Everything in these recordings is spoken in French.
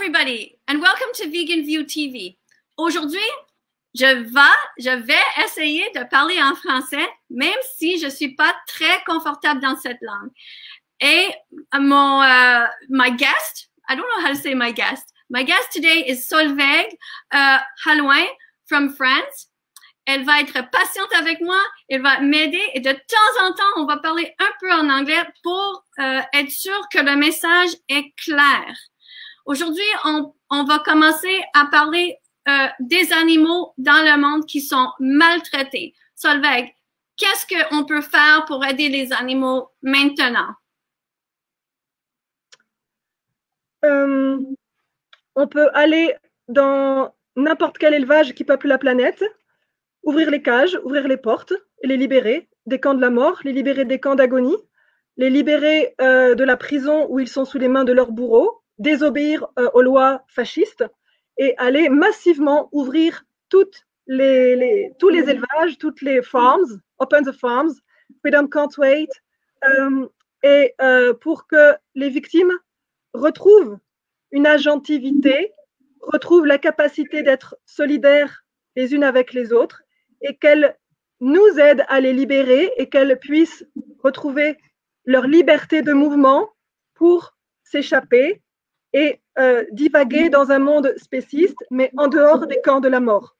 everybody, and welcome to Vegan View TV. Aujourd'hui, je vais essayer de parler en français, même si je suis pas très confortable dans cette langue. Et my guest, I don't know how to say my guest. My guest today is Solveig Halouin from France. Elle va être patiente avec moi, elle va m'aider et de temps en temps, on va parler un peu en anglais pour être sûr que le message est clair. Aujourd'hui, on va commencer à parler des animaux dans le monde qui sont maltraités. Solveig, qu'est-ce qu'on peut faire pour aider les animaux maintenant? On peut aller dans n'importe quel élevage qui peuple la planète, ouvrir les cages, ouvrir les portes et les libérer des camps de la mort, les libérer des camps d'agonie, les libérer de la prison où ils sont sous les mains de leurs bourreaux, désobéir aux lois fascistes et aller massivement ouvrir tous les élevages, toutes les farms, open the farms, Freedom Can't Wait, pour que les victimes retrouvent une agentivité, retrouvent la capacité d'être solidaires les unes avec les autres et qu'elles nous aident à les libérer et qu'elles puissent retrouver leur liberté de mouvement pour s'échapper et divaguer dans un monde spéciste, mais en dehors des camps de la mort.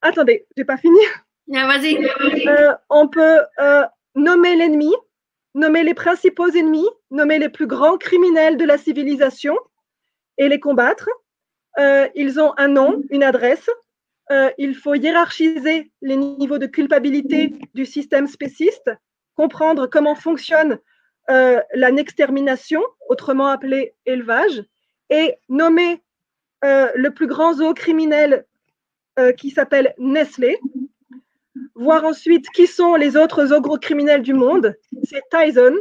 Attendez, j'ai pas fini. Vas-y. On peut nommer l'ennemi, nommer les principaux ennemis, nommer les plus grands criminels de la civilisation et les combattre. Ils ont un nom, une adresse. Il faut hiérarchiser les niveaux de culpabilité du système spéciste, comprendre comment fonctionne la nextermination, autrement appelée élevage, et nommer le plus grand zoo criminel qui s'appelle Nestlé, voir ensuite qui sont les autres zoos criminels du monde. C'est Tyson,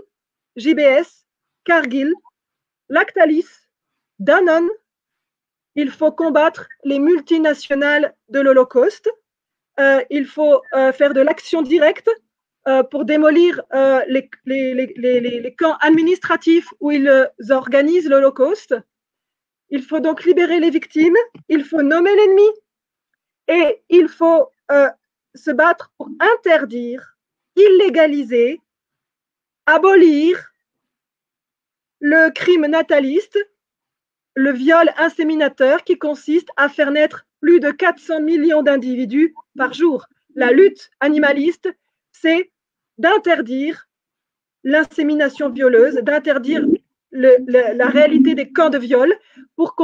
JBS, Cargill, Lactalis, Danone. Il faut combattre les multinationales de l'Holocauste. Il faut faire de l'action directe pour démolir les camps administratifs où ils organisent l'Holocauste. Il faut donc libérer les victimes, il faut nommer l'ennemi et il faut se battre pour interdire, illégaliser, abolir le crime nataliste, le viol inséminateur qui consiste à faire naître plus de 400 millions d'individus par jour. La lutte animaliste, c'est d'interdire l'insémination violeuse, d'interdire la réalité des camps de viol pour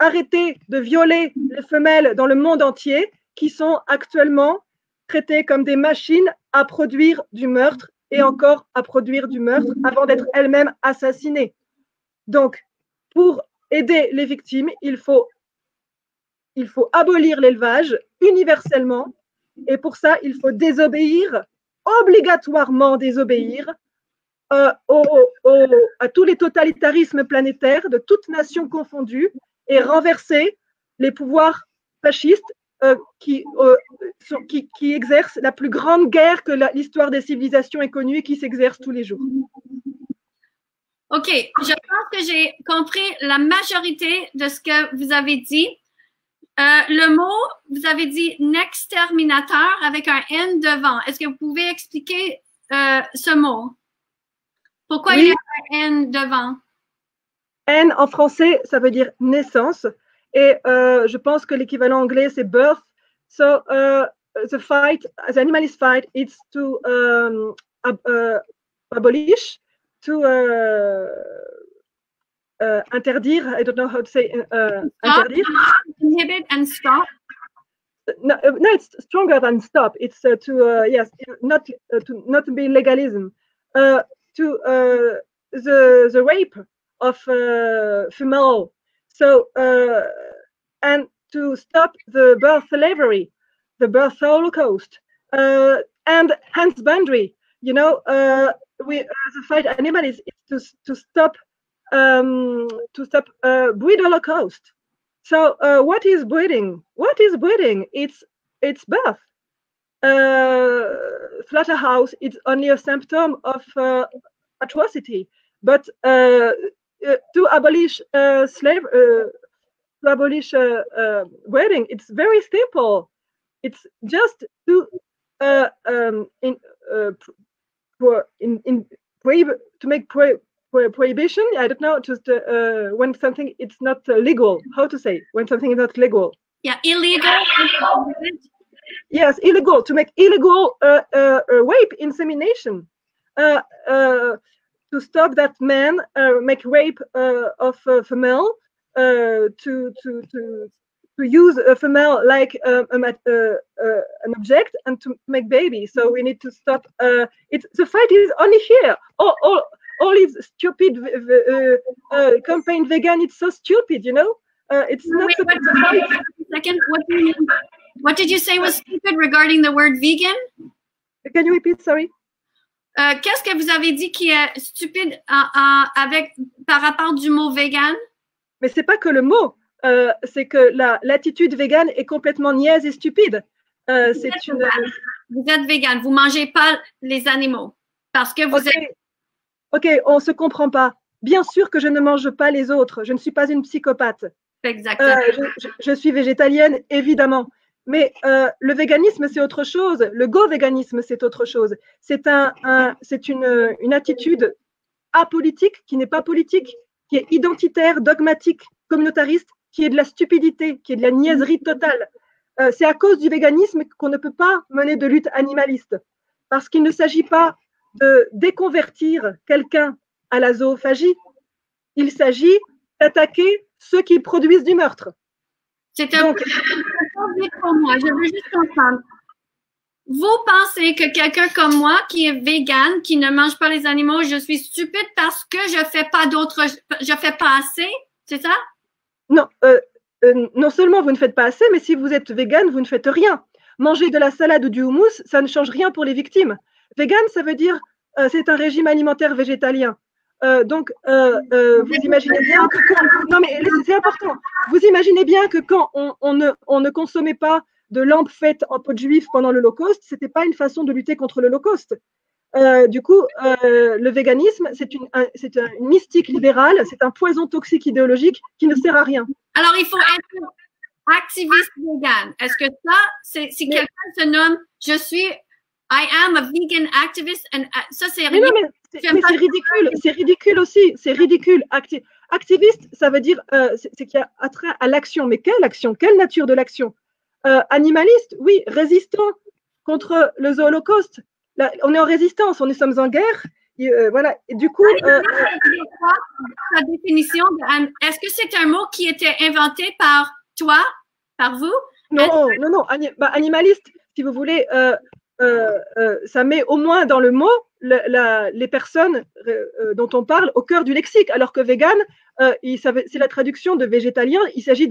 arrêter de violer les femelles dans le monde entier qui sont actuellement traitées comme des machines à produire du meurtre et encore à produire du meurtre avant d'être elles-mêmes assassinées. Donc, pour aider les victimes, il faut abolir l'élevage universellement et pour ça, il faut désobéir, obligatoirement désobéir à tous les totalitarismes planétaires de toutes nations confondues et renverser les pouvoirs fascistes qui exercent la plus grande guerre que l'histoire des civilisations ait connue et qui s'exerce tous les jours. OK, je pense que j'ai compris la majorité de ce que vous avez dit. Le mot, vous avez dit nexterminateur avec un N devant. Est-ce que vous pouvez expliquer ce mot? Pourquoi il y a un N devant? N en français, ça veut dire naissance. Et je pense que l'équivalent anglais, c'est birth. So, the animalist fight, it's to abolish, to interdire. I don't know how to say interdire. Inhibit and stop. No, it's stronger than stop. It's yes, not to be legalism. To the rape of female. So and to stop the birth slavery, the birth holocaust, and husbandry. You know, the fight animals is to stop breed holocaust. So what is breeding? What is breeding? It's birth. Slaughterhouse is only a symptom of atrocity, but to abolish slave, to abolish wedding, it's very simple. It's just to to make prohibition. I don't know, just when something it's not legal. How to say when something is not legal? Yeah, illegal. Yes, illegal, to make illegal rape, insemination, to stop that men make rape of female, to use a female like an object and to make baby. So we need to stop. The fight is only here. All is stupid campaign vegan. It's so stupid, you know. It's not Wait, a fight. Second, what do you mean? What did you say was stupid regarding the word vegan? Can you repeat? Sorry. Qu'est-ce que vous avez dit qui est stupide par rapport du mot vegan? Mais c'est pas que le mot. C'est que l'attitude végane est complètement niaise et stupide. Vous êtes végane, vous mangez pas les animaux parce que vous êtes. Ok, on se comprend pas. Bien sûr que je ne mange pas les autres. Je ne suis pas une psychopathe. Exactement. Je suis végétalienne, évidemment. Mais le véganisme, c'est autre chose. Le go-véganisme, c'est autre chose. C'est une attitude apolitique, qui n'est pas politique, qui est identitaire, dogmatique, communautariste, qui est de la stupidité, qui est de la niaiserie totale. C'est à cause du véganisme qu'on ne peut pas mener de lutte animaliste. Parce qu'il ne s'agit pas de déconvertir quelqu'un à la zoophagie. Il s'agit d'attaquer ceux qui produisent du meurtre. C'est un peu pour moi. Je veux juste comprendre. Vous pensez que quelqu'un comme moi qui est végane, qui ne mange pas les animaux, je suis stupide parce que je fais pas assez, c'est ça? Non, non seulement vous ne faites pas assez, mais si vous êtes végane, vous ne faites rien. Manger de la salade ou du houmous, ça ne change rien pour les victimes. Végane, ça veut dire c'est un régime alimentaire végétalien. Donc, vous imaginez bien que non mais c'est important. Vous imaginez bien que quand on ne consommait pas de lampes faites en peau de juif pendant l'Holocauste, c'était pas une façon de lutter contre l'Holocauste. Du coup, le véganisme, c'est une mystique libérale, c'est un poison toxique idéologique qui ne sert à rien. Alors, il faut être activiste vegan. Est-ce que ça, si quelqu'un se nomme, I am a vegan activist, and ça c'est ridicule. Mais c'est ridicule, c'est ridicule aussi, c'est ridicule. Activiste, ça veut dire c'est qu'il y a attrait à l'action. Mais quelle action? Quelle nature de l'action? Animaliste, oui, résistant contre le Holocauste. Là, on est en résistance, nous sommes en guerre. Voilà. Et du coup, la définition, est-ce que c'est un mot qui était inventé par toi, par vous? Non. Animaliste, si vous voulez, ça met au moins dans le mot les personnes dont on parle au cœur du lexique, alors que vegan, c'est la traduction de végétalien. Il s'agit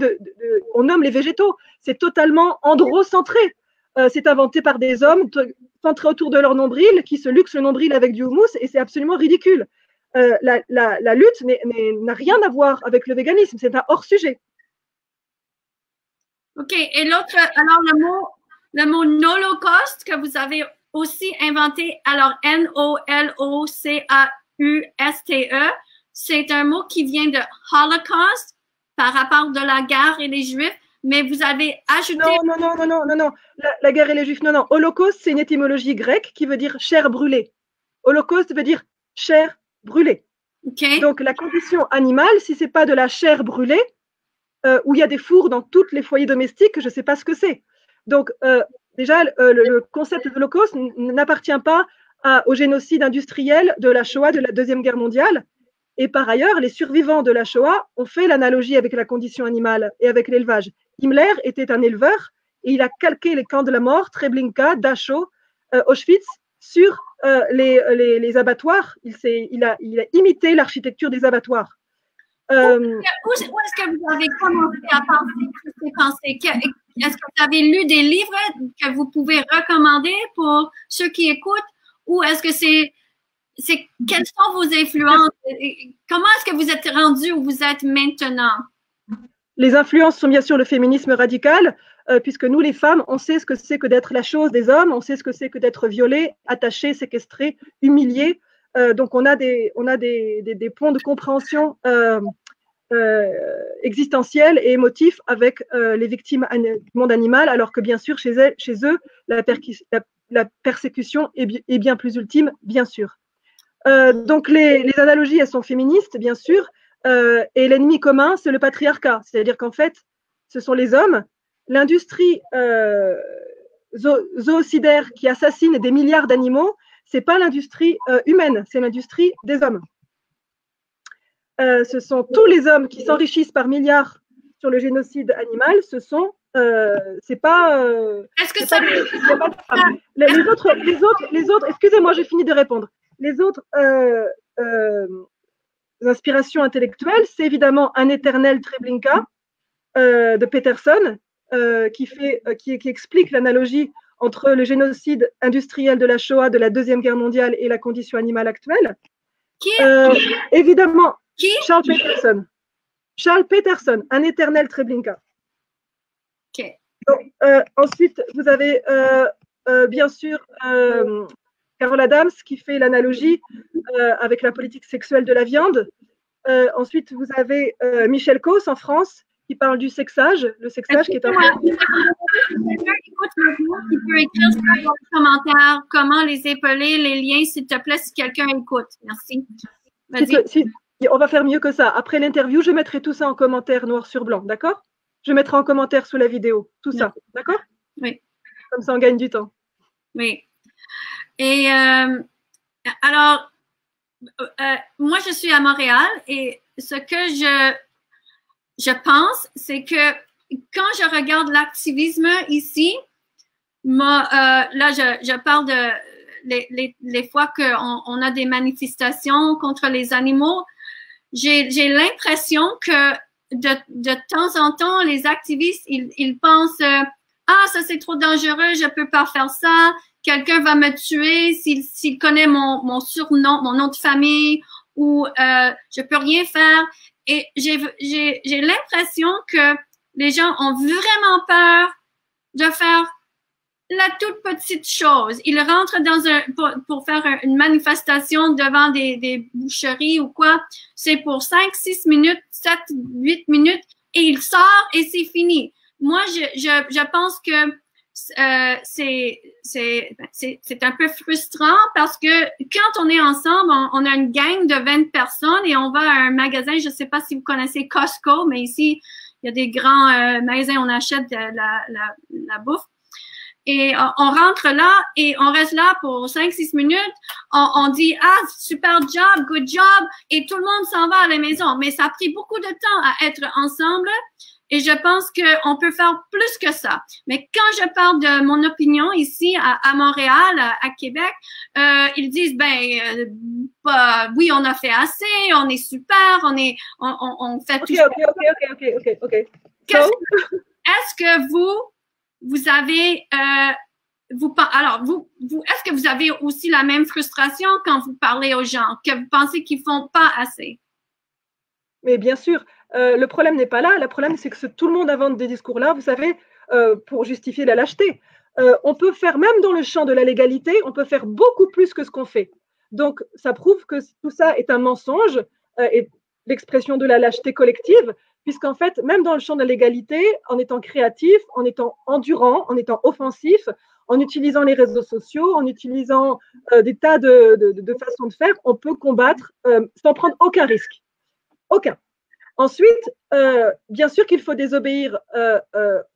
on nomme les végétaux. C'est totalement androcentré. C'est inventé par des hommes centrés autour de leur nombril, qui se luxent le nombril avec du houmous, et c'est absolument ridicule. La lutte n'a rien à voir avec le véganisme, c'est un hors-sujet. OK. Et l'autre, alors le mot Nolocaust que vous avez aussi inventé, alors Nolocausте, c'est un mot qui vient de Holocaust par rapport de la guerre et les Juifs, mais vous avez ajouté… Non. La guerre et les Juifs, non. Holocauste, c'est une étymologie grecque qui veut dire chair brûlée. Holocauste veut dire chair brûlée. Okay. Donc, la condition animale, si ce n'est pas de la chair brûlée, où il y a des fours dans tous les foyers domestiques, je ne sais pas ce que c'est. Donc, déjà, le concept de l'Holocauste n'appartient pas au génocide industriel de la Shoah de la Deuxième Guerre mondiale. Et par ailleurs, les survivants de la Shoah ont fait l'analogie avec la condition animale et avec l'élevage. Himmler était un éleveur et il a calqué les camps de la mort, Treblinka, Dachau, Auschwitz, sur les abattoirs. Il a imité l'architecture des abattoirs. Où est-ce que vous avez commencé à penser toutes ces pensées? Est-ce que vous avez lu des livres que vous pouvez recommander pour ceux qui écoutent? Ou est-ce que quelles sont vos influences? Comment est-ce que vous êtes rendu où vous êtes maintenant? Les influences sont bien sûr le féminisme radical, puisque nous, les femmes, on sait ce que c'est que d'être la chose des hommes, on sait ce que c'est que d'être violée, attachée, séquestrée, humiliée, Donc, on a des ponts de compréhension existentiels et émotifs avec les victimes du monde animal, alors que bien sûr, chez eux, la persécution est bien plus ultime, bien sûr. Donc, les analogies, elles sont féministes, bien sûr, et l'ennemi commun, c'est le patriarcat. C'est-à-dire qu'en fait, ce sont les hommes. L'industrie zoocidaire qui assassine des milliards d'animaux, ce n'est pas l'industrie humaine, c'est l'industrie des hommes. Ce sont tous les hommes qui s'enrichissent par milliards sur le génocide animal, c'est pas. Est-ce que ça les autres, excusez-moi, j'ai fini de répondre. Les autres inspirations intellectuelles, c'est évidemment Un éternel Treblinka de Peterson, qui explique l'analogie entre le génocide industriel de la Shoah, de la Deuxième Guerre mondiale et la condition animale actuelle. Évidemment, Charles Peterson. Charles Peterson, Un éternel Treblinka. Okay. Donc, ensuite, vous avez bien sûr Carol Adams qui fait l'analogie avec la politique sexuelle de la viande. Ensuite, vous avez Michel Causse en France qui parle du sexage, le sexage qui est un... Qui peut écrire dans les commentaires comment les épeler, les liens, s'il te plaît, si quelqu'un écoute. Merci. On va faire mieux que ça. Après l'interview, je mettrai tout ça en commentaire noir sur blanc, d'accord? Je mettrai en commentaire sous la vidéo, tout ça, d'accord? Oui. Comme ça, on gagne du temps. Oui. Et alors, moi, je suis à Montréal et ce que je pense, c'est que quand je regarde l'activisme ici, là, je parle de les fois qu'on a des manifestations contre les animaux, j'ai l'impression que de temps en temps, les activistes, ils pensent ah, ça c'est trop dangereux, je peux pas faire ça, quelqu'un va me tuer s'il connaît mon surnom, mon nom de famille, ou je peux rien faire. Et j'ai l'impression que les gens ont vraiment peur de faire la toute petite chose. Ils rentrent pour faire une manifestation devant des boucheries ou quoi. C'est pour 5, 6 minutes, 7, 8 minutes et il sort et c'est fini. Moi, je pense que c'est un peu frustrant parce que quand on est ensemble, on a une gang de 20 personnes et on va à un magasin, je ne sais pas si vous connaissez Costco, mais ici, il y a des grands magasins, on achète de la bouffe. Et on rentre là et on reste là pour 5-6 minutes. On dit « Ah, super job, good job » et tout le monde s'en va à la maison. Mais ça a pris beaucoup de temps à être ensemble et je pense qu'on peut faire plus que ça. Mais quand je parle de mon opinion ici à Montréal, à Québec, ils disent « oui, on a fait assez, on est super, on fait tout ça. » Ok. Est-ce que vous avez, est-ce que vous avez aussi la même frustration quand vous parlez aux gens, que vous pensez qu'ils font pas assez? Mais bien sûr, le problème n'est pas là. Le problème, c'est que tout le monde invente des discours-là, vous savez, pour justifier la lâcheté. On peut faire, même dans le champ de la légalité, on peut faire beaucoup plus que ce qu'on fait. Donc, ça prouve que tout ça est un mensonge et l'expression de la lâcheté collective, puisqu'en fait, même dans le champ de la légalité, en étant créatif, en étant endurant, en étant offensif, en utilisant les réseaux sociaux, en utilisant des tas de façons de faire, on peut combattre sans prendre aucun risque. Aucun. Ensuite, bien sûr qu'il faut désobéir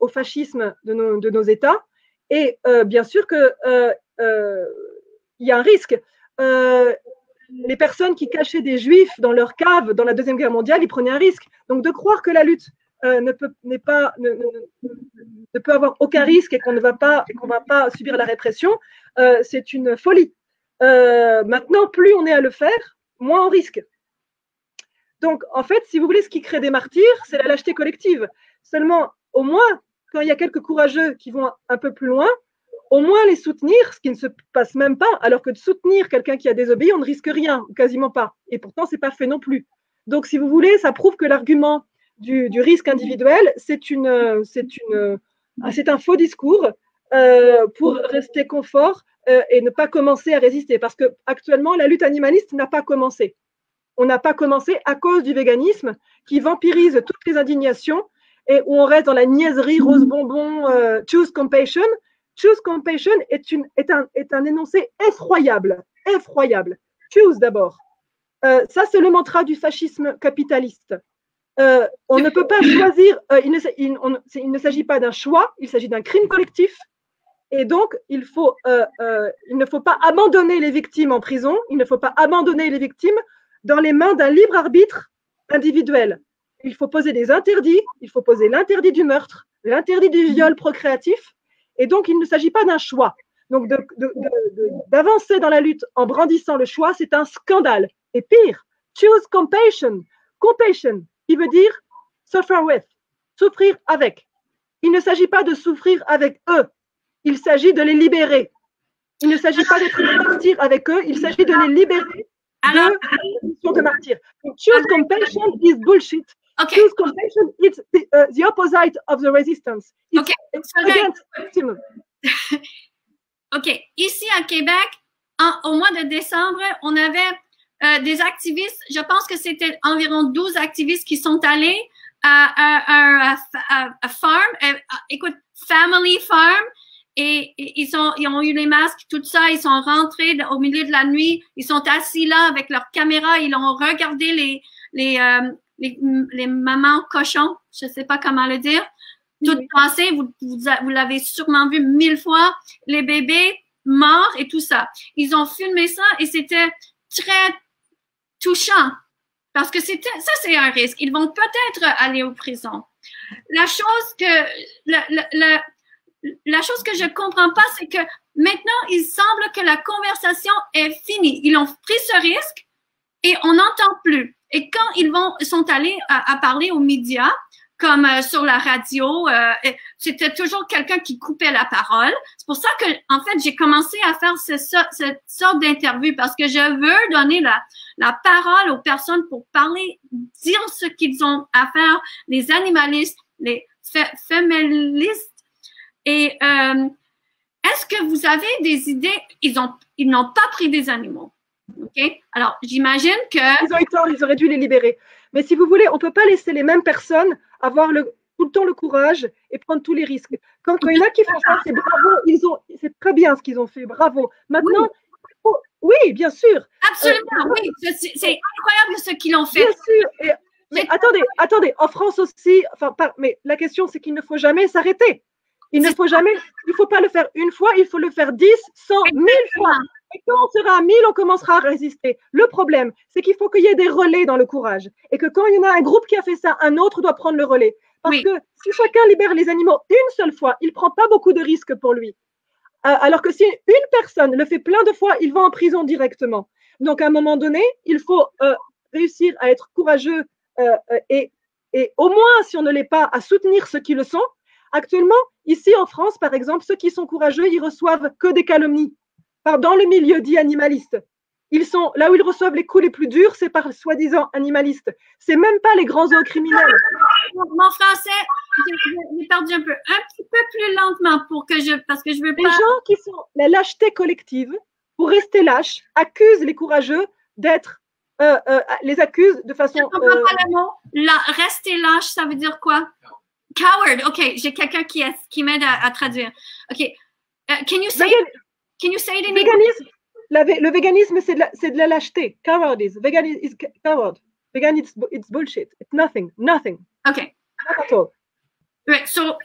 au fascisme de nos États, et bien sûr qu'il y a un risque. Les personnes qui cachaient des juifs dans leur cave dans la Deuxième Guerre mondiale, ils prenaient un risque. Donc, de croire que la lutte ne peut avoir aucun risque et qu'on ne va pas subir la répression, c'est une folie. Maintenant, plus on est à le faire, moins on risque. Donc, en fait, si vous voulez, ce qui crée des martyrs, c'est la lâcheté collective. Seulement, au moins, quand il y a quelques courageux qui vont un peu plus loin, au moins les soutenir, ce qui ne se passe même pas, alors que de soutenir quelqu'un qui a désobéi, on ne risque rien, ou quasiment pas. Et pourtant, ce n'est pas fait non plus. Donc, si vous voulez, ça prouve que l'argument du risque individuel, c'est un faux discours pour rester confort et ne pas commencer à résister. Parce que actuellement, la lutte animaliste n'a pas commencé. On n'a pas commencé à cause du véganisme qui vampirise toutes les indignations et où on reste dans la niaiserie rose bonbon, choose compassion. Choose compassion est un énoncé effroyable. Effroyable. Choose d'abord. Ça, c'est le mantra du fascisme capitaliste. On ne peut pas choisir, il ne s'agit pas d'un choix, il s'agit d'un crime collectif. Et donc, il ne faut pas abandonner les victimes en prison, il ne faut pas abandonner les victimes dans les mains d'un libre arbitre individuel. Il faut poser des interdits, il faut poser l'interdit du meurtre, l'interdit du viol procréatif, et donc il ne s'agit pas d'un choix. Donc d'avancer dans la lutte en brandissant le choix, c'est un scandale. Et pire, choose compassion. Compassion, qui veut dire suffer with, souffrir avec. Il ne s'agit pas de souffrir avec eux, il s'agit de les libérer. Il ne s'agit pas d'être martyr avec eux, il s'agit de les libérer de la mission de martyr. Choose compassion is bullshit. Okay. Choose compassion is the opposite of the resistance. It's against victim. OK. Ici à Québec, au mois de décembre, on avait des activistes, je pense que c'était environ 12 activistes qui sont allés à farm, écoute, Family Farm, et ils ont eu les masques, tout ça, ils sont rentrés au milieu de la nuit, ils sont assis là avec leur caméra, ils ont regardé les mamans cochons, je sais pas comment le dire, tout passé, vous l'avez sûrement vu 1000 fois, les bébés morts et tout ça. Ils ont filmé ça et c'était très touchant parce que ça c'est un risque. Ils vont peut-être aller en prison. La chose que je comprends pas, c'est que maintenant, il semble que la conversation est finie. Ils ont pris ce risque et on n'entend plus. Et quand sont allés à parler aux médias, comme sur la radio, c'était toujours quelqu'un qui coupait la parole. C'est pour ça que, en fait, j'ai commencé à faire cette sorte d'interview parce que je veux donner la parole aux personnes pour parler, dire ce qu'ils ont à faire, les animalistes, les féministes. Et est-ce que vous avez des idées? Ils n'ont pas pris des animaux. OK? Alors, j'imagine que… Ils ont eu tort, ils auraient dû les libérer. Mais si vous voulez, on ne peut pas laisser les mêmes personnes avoir tout le temps le courage et prendre tous les risques. Quand il y en a qui font ça, c'est bravo, c'est très bien ce qu'ils ont fait, bravo. Maintenant, oui, bien sûr. Absolument, oui, c'est incroyable ce qu'ils ont fait. Bien sûr. Mais attendez, en France aussi, mais la question c'est qu'il ne faut jamais s'arrêter. Il ne faut pas le faire une fois, il faut le faire 10, 100, 1000 fois. Et quand on sera à 1000, on commencera à résister. Le problème, c'est qu'il faut qu'il y ait des relais dans le courage. Et que quand il y en a un groupe qui a fait ça, un autre doit prendre le relais. Parce que si chacun libère les animaux une seule fois, il ne prend pas beaucoup de risques pour lui. Alors que si une personne le fait plein de fois, il va en prison directement. Donc, à un moment donné, il faut réussir à être courageux et au moins, si on ne l'est pas, à soutenir ceux qui le sont. Actuellement, ici en France, par exemple, ceux qui sont courageux, ils reçoivent que des calomnies. Dans le milieu dit animaliste. Ils sont là où ils reçoivent les coups les plus durs, c'est par soi-disant animalistes. C'est même pas les grands criminels. Mon français, j'ai perdu un petit peu plus lentement parce que je veux pas. Les gens qui sont la lâcheté collective, pour rester lâches, accusent les courageux d'être, les accusent de façon. Je ne comprends pas le mot. Rester lâche, ça veut dire quoi? Coward. Ok, j'ai quelqu'un qui m'aide à traduire. Ok, can you say it in English? Le véganisme, c'est de la lâcheté. Cowardice. Veganism is coward. Vegan, it's bullshit. It's nothing. Okay. Not at all. Right. So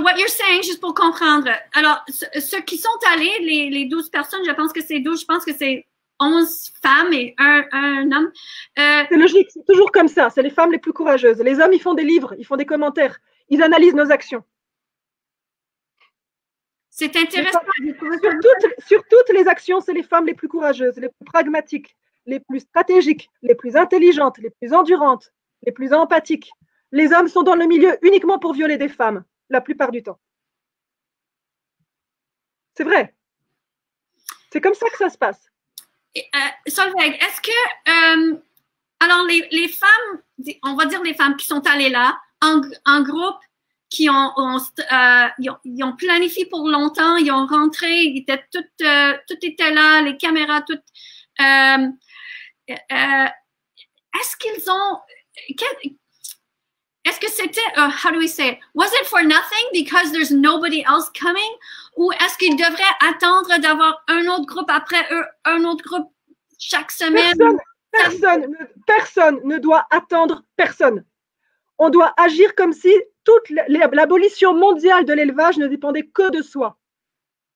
what you're saying, juste pour comprendre. Alors, ceux qui sont allés, les 12 personnes, je pense que c'est 12, je pense que c'est 11 femmes et un homme. C'est logique, c'est toujours comme ça. C'est les femmes les plus courageuses. Les hommes, ils font des livres, ils font des commentaires. Ils analysent nos actions. C'est intéressant. Sur toutes les actions, c'est les femmes les plus courageuses, les plus pragmatiques, les plus stratégiques, les plus intelligentes, les plus endurantes, les plus empathiques. Les hommes sont dans le milieu uniquement pour violer des femmes, la plupart du temps. C'est vrai. C'est comme ça que ça se passe. Solveig, est-ce que… alors, les femmes, on va dire les femmes qui sont allées là, en groupe, ils ont planifié pour longtemps, ils ont rentré, tout était là, les caméras, tout. Est-ce qu'ils ont, est-ce que c'était, how do we say it? Was it for nothing because there's nobody else coming? Ou est-ce qu'ils devraient attendre d'avoir un autre groupe après eux, un autre groupe chaque semaine? Personne ne doit attendre personne. On doit agir comme si toute l'abolition mondiale de l'élevage ne dépendait que de soi.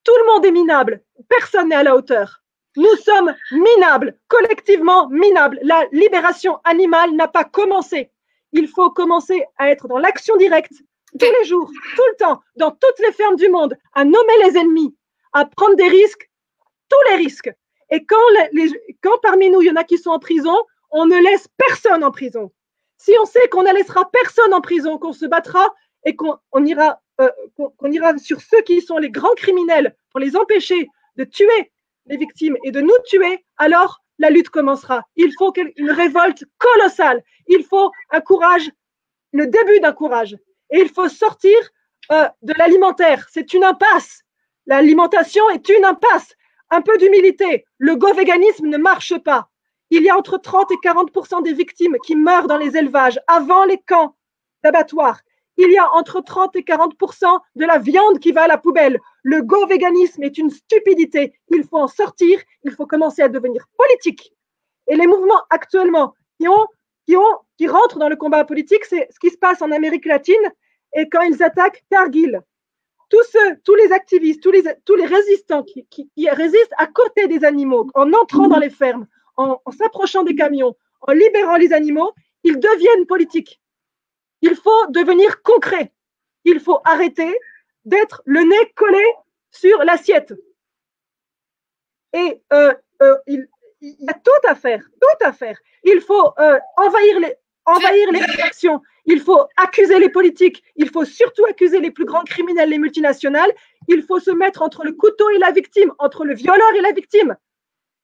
Tout le monde est minable. Personne n'est à la hauteur. Nous sommes minables, collectivement minables. La libération animale n'a pas commencé. Il faut commencer à être dans l'action directe, tous les jours, tout le temps, dans toutes les fermes du monde, à nommer les ennemis, à prendre des risques, tous les risques. Et quand parmi nous, il y en a qui sont en prison, on ne laisse personne en prison. Si on sait qu'on ne laissera personne en prison, qu'on se battra et qu'on ira sur ceux qui sont les grands criminels pour les empêcher de tuer les victimes et de nous tuer, alors la lutte commencera. Il faut une révolte colossale. Il faut un courage, le début d'un courage. Et il faut sortir de l'alimentaire. C'est une impasse. L'alimentation est une impasse. Un peu d'humilité. Le go-véganisme ne marche pas. Il y a entre 30 et 40% des victimes qui meurent dans les élevages avant les camps d'abattoirs. Il y a entre 30 et 40% de la viande qui va à la poubelle. Le go-véganisme est une stupidité. Il faut en sortir. Il faut commencer à devenir politique. Et les mouvements actuellement qui rentrent dans le combat politique, c'est ce qui se passe en Amérique latine et quand ils attaquent Cargill. Tous les activistes, tous les résistants qui résistent à côté des animaux, en entrant dans les fermes, en s'approchant des camions, en libérant les animaux, ils deviennent politiques. Il faut devenir concret. Il faut arrêter d'être le nez collé sur l'assiette. Et il y a tout à faire, tout à faire. Il faut envahir les réactions. Il faut accuser les politiques. Il faut surtout accuser les plus grands criminels, les multinationales. Il faut se mettre entre le couteau et la victime, entre le violeur et la victime.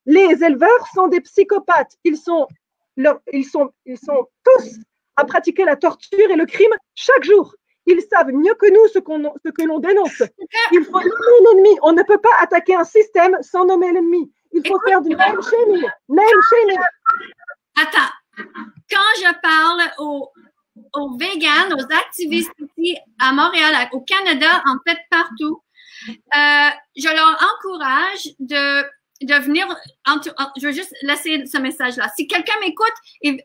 Les éleveurs sont des psychopathes. Ils sont tous à pratiquer la torture et le crime chaque jour. Ils savent mieux que nous ce que l'on dénonce. Il faut nommer l'ennemi. On ne peut pas attaquer un système sans nommer l'ennemi. Il faut faire du name shaming. Name shaming. Attends. Quand je parle aux véganes, aux activistes ici à Montréal, au Canada, en fait partout, je leur encourage de venir. Je veux juste laisser ce message-là. Si quelqu'un m'écoute,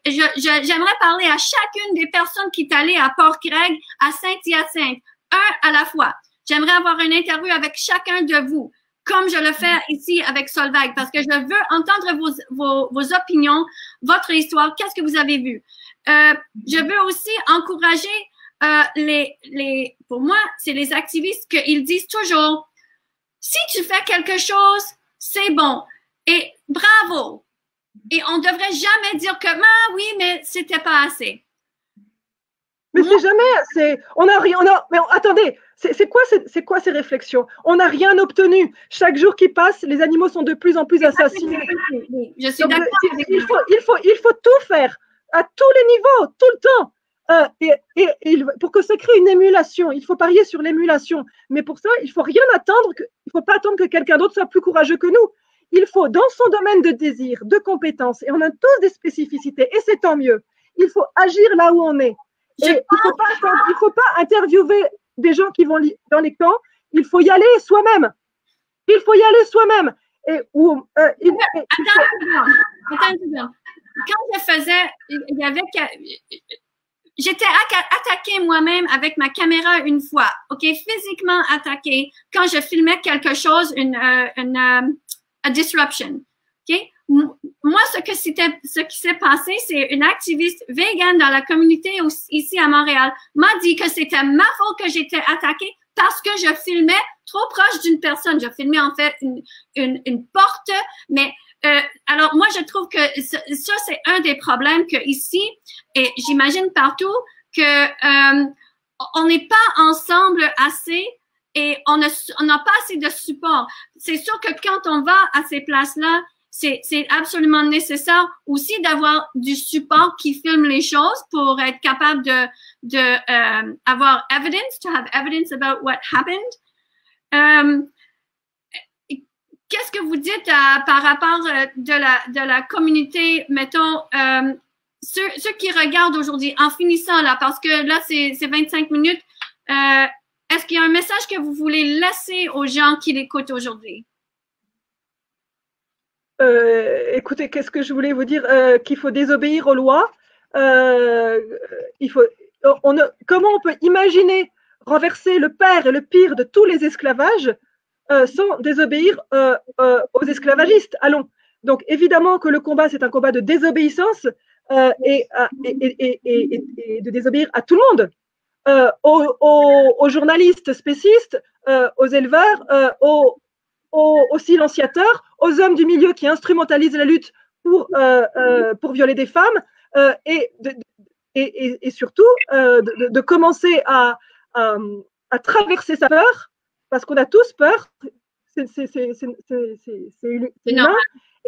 j'aimerais parler à chacune des personnes qui est allée à Port-Craig, à Saint-Hyacinthe, un à la fois. J'aimerais avoir une interview avec chacun de vous, comme je le fais ici avec Solveig, parce que je veux entendre vos opinions, votre histoire, qu'est-ce que vous avez vu. Je veux aussi encourager pour moi, c'est les activistes qu'ils disent toujours, si tu fais quelque chose, c'est bon et bravo. Et on ne devrait jamais dire que, oui, mais c'était pas assez. Mais c'est jamais assez. Mais attendez, c'est quoi ces réflexions? On n'a rien obtenu. Chaque jour qui passe, les animaux sont de plus en plus assassinés. Je suis d'accord. Il faut tout faire, à tous les niveaux, tout le temps. Pour que ça crée une émulation, il faut parier sur l'émulation. Mais pour ça, il faut faut pas attendre que quelqu'un d'autre soit plus courageux que nous. Il faut, dans son domaine de désir, de compétences, et on a tous des spécificités, et c'est tant mieux. Il faut agir là où on est. Et il faut pas interviewer des gens qui vont dans les camps. Il faut y aller soi-même. Il faut y aller soi-même. Attends. Quand je faisais, j'étais attaquée moi-même avec ma caméra une fois, ok, physiquement attaquée quand je filmais quelque chose, une disruption, ok. Moi, ce qui s'est passé, c'est une activiste végane dans la communauté ici à Montréal m'a dit que c'était ma faute que j'étais attaquée parce que je filmais trop proche d'une personne. Je filmais en fait une porte, mais alors moi je trouve que ça c'est un des problèmes que ici et j'imagine partout que on n'est pas ensemble assez et on n'a pas assez de support. C'est sûr que quand on va à ces places-là, c'est absolument nécessaire aussi d'avoir du support qui filme les choses pour être capable de avoir evidence, to have evidence about what happened. Qu'est-ce que vous dites par rapport de la communauté, mettons, ceux qui regardent aujourd'hui, en finissant là, parce que là, c'est 25 minutes, est-ce qu'il y a un message que vous voulez laisser aux gens qui l'écoutent aujourd'hui? Écoutez, qu'est-ce que je voulais vous dire? Qu'il faut désobéir aux lois. Comment on peut imaginer renverser le pire et le pire de tous les esclavages sans désobéir aux esclavagistes? Allons. Donc, évidemment que le combat, c'est un combat de désobéissance et de désobéir à tout le monde. Aux journalistes spécistes, aux éleveurs, aux silenciateurs, aux hommes du milieu qui instrumentalisent la lutte pour violer des femmes et surtout de commencer à traverser sa peur, parce qu'on a tous peur, c'est humain,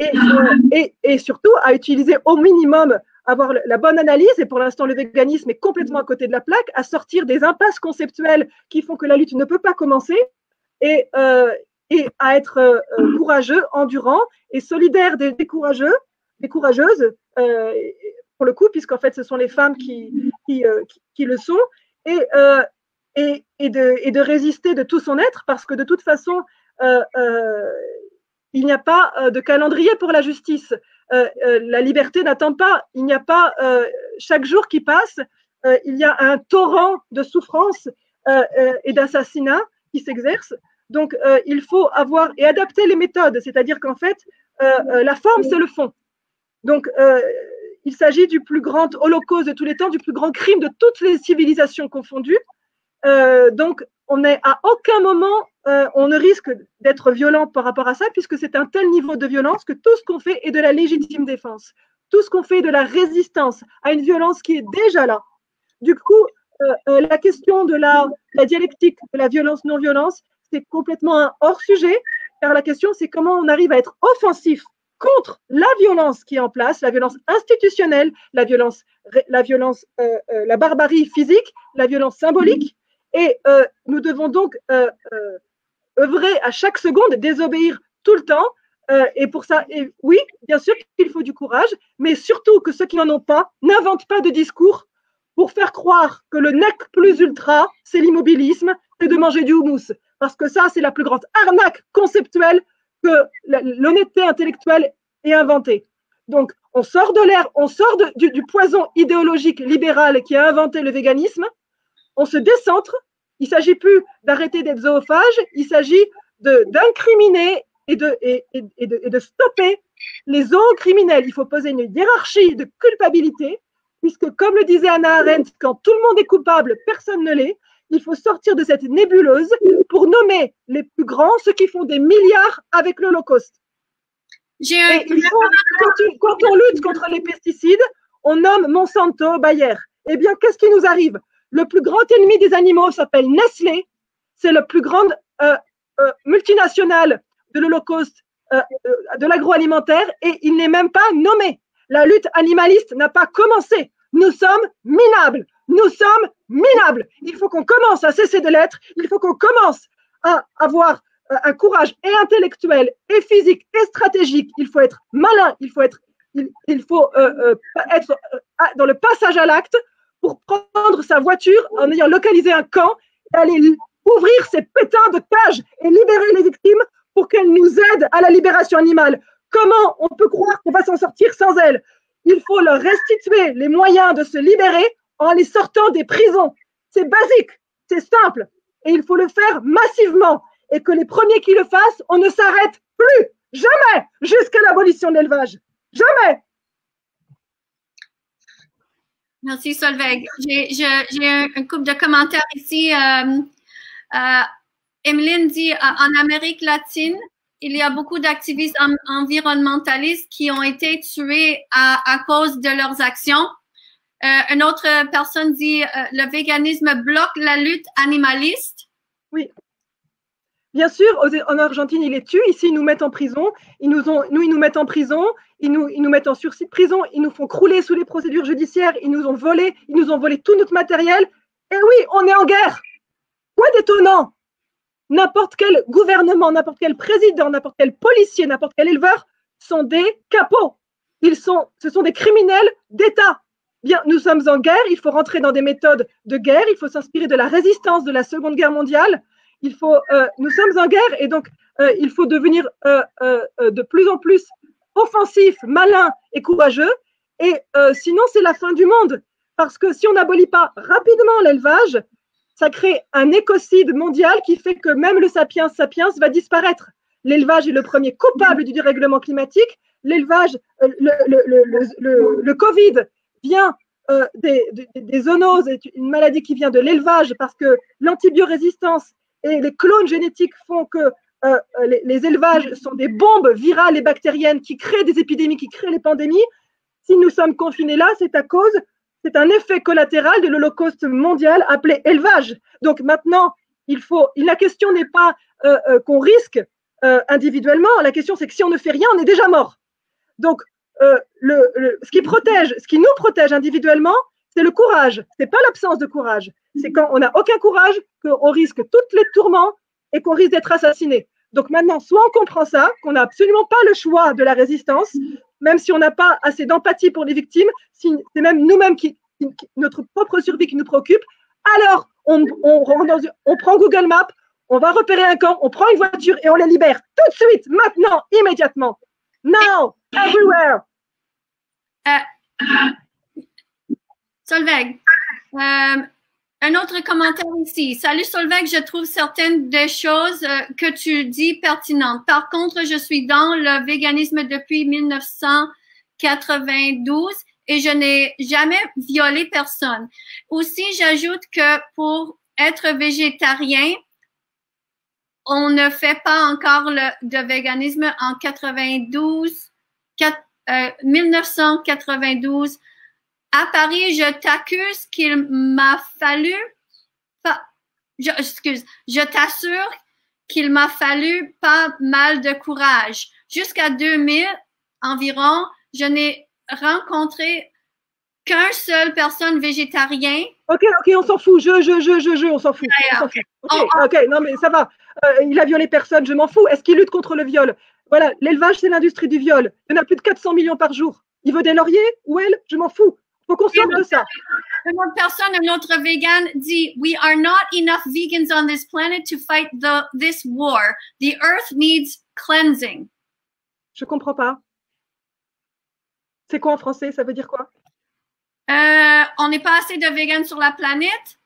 et surtout à utiliser au minimum, avoir la bonne analyse, et pour l'instant le véganisme est complètement à côté de la plaque, à sortir des impasses conceptuelles qui font que la lutte ne peut pas commencer, et à être courageux, endurant et solidaire des courageux, des courageuses, pour le coup, puisqu'en fait ce sont les femmes qui le sont, et de résister de tout son être, parce que de toute façon, il n'y a pas de calendrier pour la justice. La liberté n'attend pas. Il n'y a pas, chaque jour qui passe, il y a un torrent de souffrance et d'assassinats qui s'exerce. Donc, il faut avoir et adapter les méthodes, c'est-à-dire qu'en fait, la forme, c'est le fond. Donc, il s'agit du plus grand holocauste de tous les temps, du plus grand crime de toutes les civilisations confondues. Donc, on n'est à aucun moment, on ne risque d'être violent par rapport à ça, puisque c'est un tel niveau de violence que tout ce qu'on fait est de la légitime défense. Tout ce qu'on fait est de la résistance à une violence qui est déjà là. Du coup, la question de la dialectique de la violence-non-violence, c'est complètement un hors-sujet, car la question, c'est comment on arrive à être offensif contre la violence qui est en place, la violence institutionnelle, la barbarie physique, la violence symbolique. Et nous devons donc œuvrer à chaque seconde, désobéir tout le temps. Et pour ça, oui, bien sûr qu'il faut du courage, mais surtout que ceux qui n'en ont pas n'inventent pas de discours pour faire croire que le nec plus ultra, c'est l'immobilisme, c'est de manger du houmous. Parce que ça, c'est la plus grande arnaque conceptuelle que l'honnêteté intellectuelle ait inventée. Donc, on sort de l'air, on sort du poison idéologique libéral qui a inventé le véganisme, on se décentre, il ne s'agit plus d'arrêter d'être zoophage, il s'agit d'incriminer et de stopper les zoocriminels. Il faut poser une hiérarchie de culpabilité, puisque comme le disait Hannah Arendt, quand tout le monde est coupable, personne ne l'est. Il faut sortir de cette nébuleuse pour nommer les plus grands, ceux qui font des milliards avec l'Holocauste. Quand on lutte contre les pesticides, on nomme Monsanto, Bayer. Eh bien, qu'est-ce qui nous arrive? Le plus grand ennemi des animaux s'appelle Nestlé. C'est le plus grand multinational de l'Holocauste, de l'agroalimentaire, et il n'est même pas nommé. La lutte animaliste n'a pas commencé. Nous sommes minables. Nous sommes minables. Il faut qu'on commence à cesser de l'être. Il faut qu'on commence à avoir un courage et intellectuel et physique et stratégique. Il faut être malin. Il faut être dans le passage à l'acte pour prendre sa voiture en ayant localisé un camp et aller ouvrir ces putains de cages et libérer les victimes pour qu'elles nous aident à la libération animale. Comment on peut croire qu'on va s'en sortir sans elles? Il faut leur restituer les moyens de se libérer en les sortant des prisons. C'est basique, c'est simple, et il faut le faire massivement. Et que les premiers qui le fassent, on ne s'arrête plus, jamais, jusqu'à l'abolition de l'élevage. Jamais. Merci Solveig. J'ai un couple de commentaires ici. Emeline dit en Amérique latine, il y a beaucoup d'activistes environnementalistes qui ont été tués à cause de leurs actions. Une autre personne dit le véganisme bloque la lutte animaliste. Oui. Bien sûr, en Argentine, ils les tuent. Ici, ils nous mettent en prison. Ils nous mettent en prison. Ils nous mettent en sursis de prison. Ils nous font crouler sous les procédures judiciaires. Ils nous ont volé tout notre matériel. Et oui, on est en guerre. Quoi d'étonnant? N'importe quel gouvernement, n'importe quel président, n'importe quel policier, n'importe quel éleveur sont des capots. Ce sont des criminels d'État. Bien, nous sommes en guerre. Il faut rentrer dans des méthodes de guerre. Il faut s'inspirer de la résistance de la Seconde Guerre mondiale. Nous sommes en guerre et donc il faut devenir de plus en plus offensif, malin et courageux. Et sinon, c'est la fin du monde. Parce que si on n'abolit pas rapidement l'élevage, ça crée un écocide mondial qui fait que même le sapiens sapiens va disparaître. L'élevage est le premier coupable du dérèglement climatique. L'élevage, le Covid vient des zoonoses, une maladie qui vient de l'élevage parce que l'antibiorésistance et les clones génétiques font que les élevages sont des bombes virales et bactériennes qui créent des épidémies, qui créent les pandémies. Si nous sommes confinés là, c'est un effet collatéral de l'Holocauste mondial appelé élevage. Donc maintenant, la question n'est pas qu'on risque individuellement, la question c'est que si on ne fait rien, on est déjà mort. Donc, ce qui nous protège individuellement, c'est le courage. C'est pas l'absence de courage. C'est quand on n'a aucun courage qu'on risque tous les tourments et qu'on risque d'être assassiné. Donc maintenant, soit on comprend ça, qu'on n'a absolument pas le choix de la résistance, même si on n'a pas assez d'empathie pour les victimes, c'est même nous-mêmes notre propre survie qui nous préoccupe, alors on prend Google Maps, on va repérer un camp, on prend une voiture et on les libère tout de suite, maintenant, immédiatement. Now, everywhere. Solveig, un autre commentaire ici. Salut Solveig, je trouve certaines des choses que tu dis pertinentes. Par contre, je suis dans le véganisme depuis 1992 et je n'ai jamais violé personne. Aussi, j'ajoute que pour être végétarien, on ne fait pas encore de véganisme en 1992. À Paris, je t'accuse qu'il m'a fallu, je t'assure qu'il m'a fallu pas mal de courage. Jusqu'à 2000 environ, je n'ai rencontré qu'une seule personne végétarienne. Ok, on s'en fout. On s'en fout. Ok, non mais ça va. Il a violé personne, je m'en fous. Est-ce qu'il lutte contre le viol? Voilà, l'élevage, c'est l'industrie du viol. Il y en a plus de 400 millions par jour. Il veut des lauriers ou elle? Je m'en fous. Faut qu'on sorte de ça. Une autre personne, un autre vegan dit We are not enough vegans on this planet to fight this war. The earth needs cleansing. Je comprends pas. C'est quoi en français? Ça veut dire quoi? On n'est pas assez de vegans sur la planète.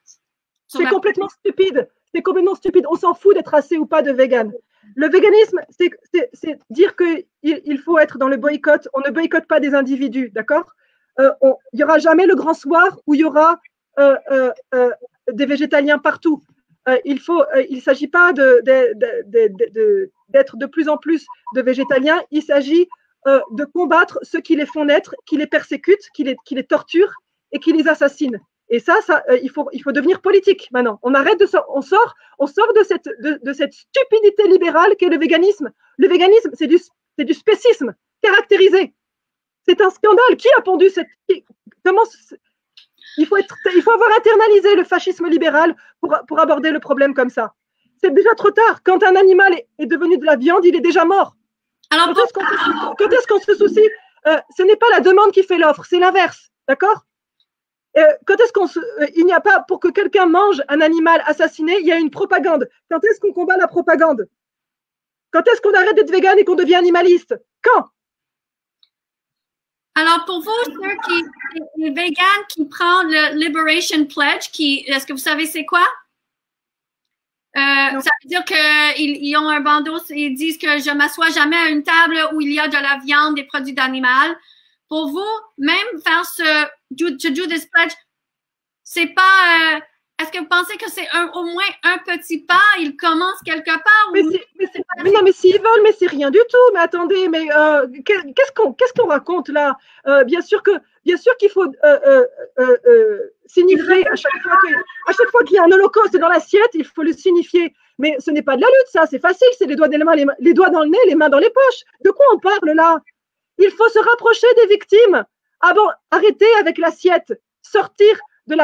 C'est complètement stupide. C'est complètement stupide. On s'en fout d'être assez ou pas de vegan. Le véganisme, c'est dire qu'il faut être dans le boycott. On ne boycotte pas des individus, d'accord? Il n'y aura jamais le grand soir où il y aura des végétaliens partout. Il ne s'agit pas d'être de plus en plus de végétaliens. Il s'agit de combattre ceux qui les font naître, qui les persécutent, qui les torturent et qui les assassinent. Et ça, il faut devenir politique maintenant. On arrête on sort de cette stupidité libérale qu'est le véganisme. Le véganisme, c'est du spécisme caractérisé. C'est un scandale. Qui a pondu il faut avoir internalisé le fascisme libéral pour aborder le problème comme ça. C'est déjà trop tard. Quand un animal est devenu de la viande, il est déjà mort. Alors, quand est-ce qu'on se soucie? Ce n'est pas la demande qui fait l'offre, c'est l'inverse. D'accord? Quand est-ce il n'y a pas, pour que quelqu'un mange un animal assassiné, il y a une propagande. Quand est-ce qu'on combat la propagande? Quand est-ce qu'on arrête d'être vegan et qu'on devient animaliste? Quand? Alors, pour vous, les végans qui prennent le Liberation Pledge, est-ce que vous savez c'est quoi? Ça veut dire qu'ils ont un bandeau, ils disent que je m'assois jamais à une table où il y a de la viande, des produits d'animal. Pour vous, même faire to do this pledge, c'est pas, est-ce que vous pensez que c'est au moins un petit pas, il commence quelque part? Mais non, mais s'ils veulent, mais c'est rien du tout. Mais attendez, mais qu'est-ce qu'on raconte là? Bien sûr qu'il faut signifier à chaque fois qu'il y a un holocauste dans l'assiette, il faut le signifier. Mais ce n'est pas de la lutte, ça, c'est facile, c'est les doigts dans le nez, les mains dans les poches. De quoi on parle là? Il faut se rapprocher des victimes. Ah bon, arrêter avec l'assiette, sortir de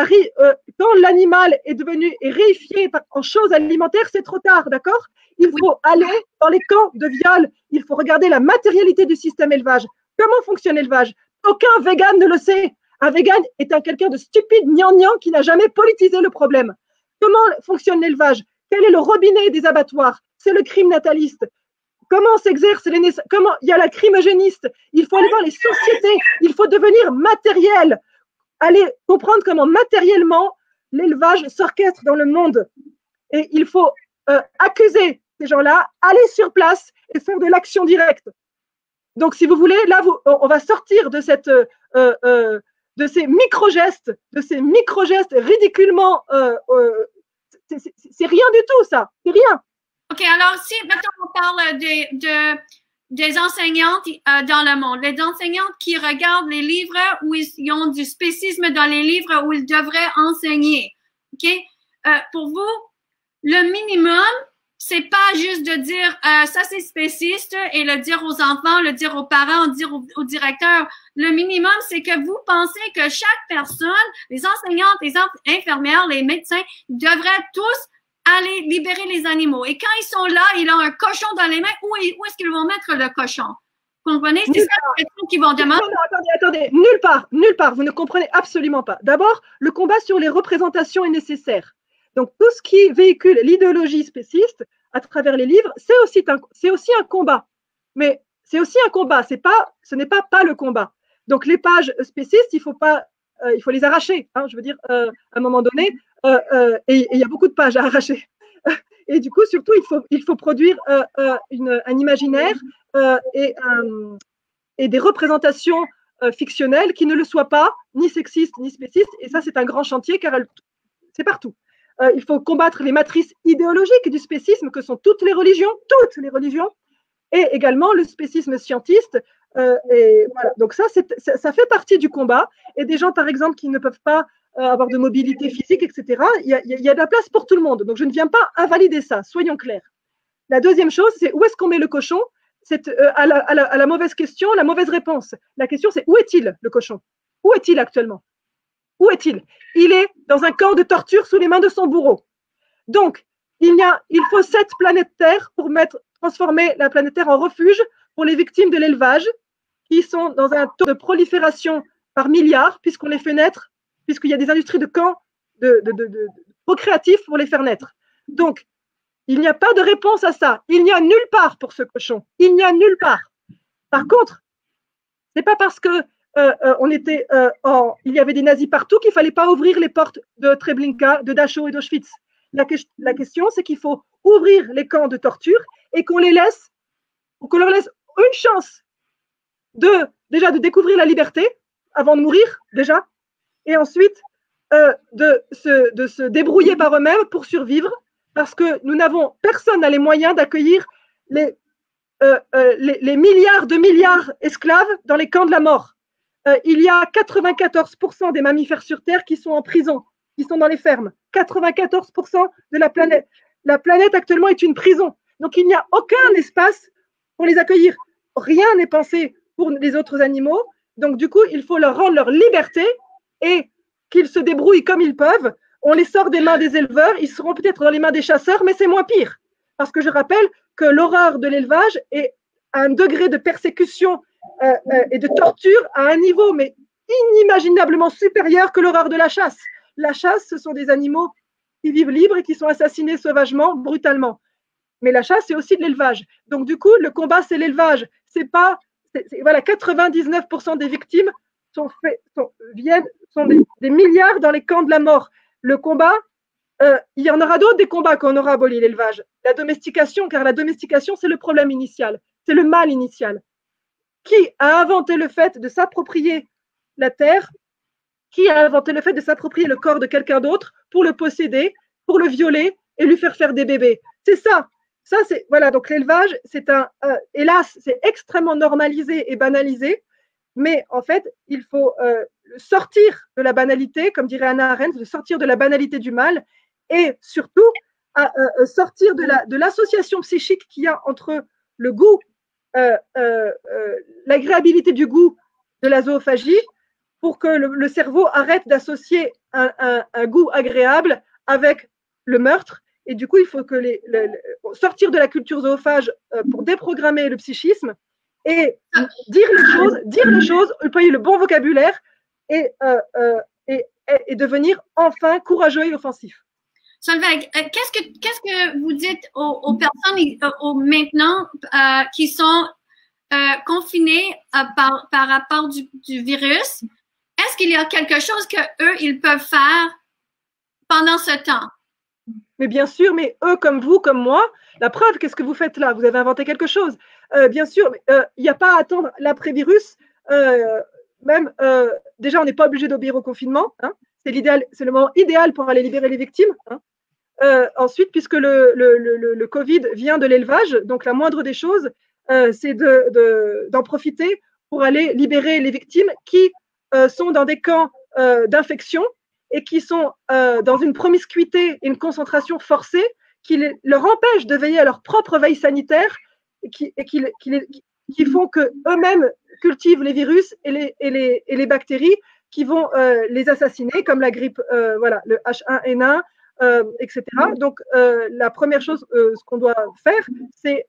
quand l'animal est réifié en choses alimentaires, c'est trop tard, d'accord? Il faut aller dans les camps de viol, il faut regarder la matérialité du système élevage. Comment fonctionne l'élevage? Aucun vegan ne le sait. Un vegan est quelqu'un de stupide, gnangnan, qui n'a jamais politisé le problème. Comment fonctionne l'élevage? Quel est le robinet des abattoirs? C'est le crime nataliste. Comment s'exerce comment il y a la crimogéniste? Il faut aller voir les sociétés, il faut devenir matériel, aller comprendre comment matériellement l'élevage s'orchestre dans le monde. Et il faut accuser ces gens-là, aller sur place et faire de l'action directe. Donc, si vous voulez, là, on va sortir de ces micro-gestes, ridiculement, c'est rien du tout, ça, c'est rien. OK, alors si maintenant on parle des enseignantes dans le monde, les enseignantes qui regardent les livres où ils ont du spécisme dans les livres où ils devraient enseigner, OK? Pour vous, le minimum, c'est pas juste de dire ça c'est spéciste et le dire aux enfants, le dire aux parents, le dire au directeur. Le minimum, c'est que vous pensez que chaque personne, les enseignantes, les infirmières, les médecins, devraient tous aller libérer les animaux. Et quand ils sont là, ils ont un cochon dans les mains, où est-ce qu'ils vont mettre le cochon? Vous comprenez? C'est ça la question qu'ils vont demander. Non, attendez, nulle part, vous ne comprenez absolument pas. D'abord, le combat sur les représentations est nécessaire. Donc, tout ce qui véhicule l'idéologie spéciste à travers les livres, c'est aussi un combat. Mais c'est aussi un combat, ce n'est pas le combat. Donc, les pages spécistes, il faut les arracher. Hein, je veux dire, à un moment donné, et il y a beaucoup de pages à arracher. Et du coup, surtout, il faut produire un imaginaire et des représentations fictionnelles qui ne le soient pas, ni sexistes, ni spécistes. Et ça, c'est un grand chantier, car c'est partout. Il faut combattre les matrices idéologiques du spécisme, que sont toutes les religions, et également le spécisme scientiste. Et voilà. Donc ça fait partie du combat. Et des gens, par exemple, qui ne peuvent pas avoir de mobilité physique, etc., il y a de la place pour tout le monde. Donc je ne viens pas invalider ça, soyons clairs. La deuxième chose, c'est où est-ce qu'on met le cochon? C'est à la mauvaise question, la mauvaise réponse. La question, c'est où est-il, le cochon? Où est-il actuellement? Où est-il? Il est dans un camp de torture sous les mains de son bourreau. Donc, il faut 7 planètes Terre pour transformer la planète Terre en refuge pour les victimes de l'élevage, qui sont dans un taux de prolifération par milliards, puisqu'on les fait naître, puisqu'il y a des industries de camps de procréatifs pour les faire naître. Donc, il n'y a pas de réponse à ça. Il n'y a nulle part pour ce cochon. Il n'y a nulle part. Par contre, ce n'est pas parce que il y avait des nazis partout qu'il ne fallait pas ouvrir les portes de Treblinka, de Dachau et d'Auschwitz. La question, c'est qu'il faut ouvrir les camps de torture et qu'on leur laisse une chance déjà de découvrir la liberté avant de mourir, déjà, et ensuite de se débrouiller par eux-mêmes pour survivre, parce que personne n'a les moyens d'accueillir les milliards de milliards d'esclaves dans les camps de la mort. Il y a 94% des mammifères sur Terre qui sont en prison, qui sont dans les fermes. 94% de la planète. La planète actuellement est une prison. Donc, il n'y a aucun espace pour les accueillir. Rien n'est pensé pour les autres animaux. Donc, du coup, il faut leur rendre leur liberté et qu'ils se débrouillent comme ils peuvent. On les sort des mains des éleveurs. Ils seront peut-être dans les mains des chasseurs, mais c'est moins pire. Parce que je rappelle que l'horreur de l'élevage est à un degré de persécution et de torture à un niveau mais inimaginablement supérieur que l'horreur de la chasse. La chasse, ce sont des animaux qui vivent libres et qui sont assassinés sauvagement, brutalement. Mais la chasse, c'est aussi de l'élevage. Donc du coup, le combat, c'est l'élevage. Voilà, 99% des victimes sont des milliards dans les camps de la mort. Le combat, il y en aura d'autres des combats quand on aura aboli l'élevage. La domestication, car la domestication, c'est le problème initial, c'est le mal initial. Qui a inventé le fait de s'approprier la terre? Qui a inventé le fait de s'approprier le corps de quelqu'un d'autre pour le posséder, pour le violer et lui faire des bébés? C'est ça. Voilà, donc l'élevage, hélas, c'est extrêmement normalisé et banalisé, mais en fait, il faut sortir de la banalité, comme dirait Hannah Arendt, de sortir de la banalité du mal et surtout à sortir de l'association psychique qu'il y a entre le goût, l'agréabilité du goût de la zoophagie, pour que le cerveau arrête d'associer un goût agréable avec le meurtre. Et du coup, il faut que sortir de la culture zoophage pour déprogrammer le psychisme et dire les choses, employer le bon vocabulaire et devenir enfin courageux et offensif. Solveig, qu'est-ce que vous dites aux personnes maintenant qui sont confinées par rapport du virus? Est-ce qu'il y a quelque chose qu'eux, ils peuvent faire pendant ce temps? Mais bien sûr, mais eux, comme vous, comme moi, la preuve, qu'est-ce que vous faites là? Vous avez inventé quelque chose. Bien sûr, il n'y a pas à attendre l'après-virus. Déjà, on n'est pas obligé d'obéir au confinement. Hein. C'est le moment idéal pour aller libérer les victimes. Hein. Ensuite, puisque le Covid vient de l'élevage, donc la moindre des choses, c'est d'en profiter pour aller libérer les victimes qui sont dans des camps d'infection et qui sont dans une promiscuité et une concentration forcée qui leur empêchent de veiller à leur propre veille sanitaire et qui font qu'eux-mêmes cultivent les virus et les bactéries qui vont les assassiner, comme la grippe, le H1N1, etc. Donc, la première chose, ce qu'on doit faire, c'est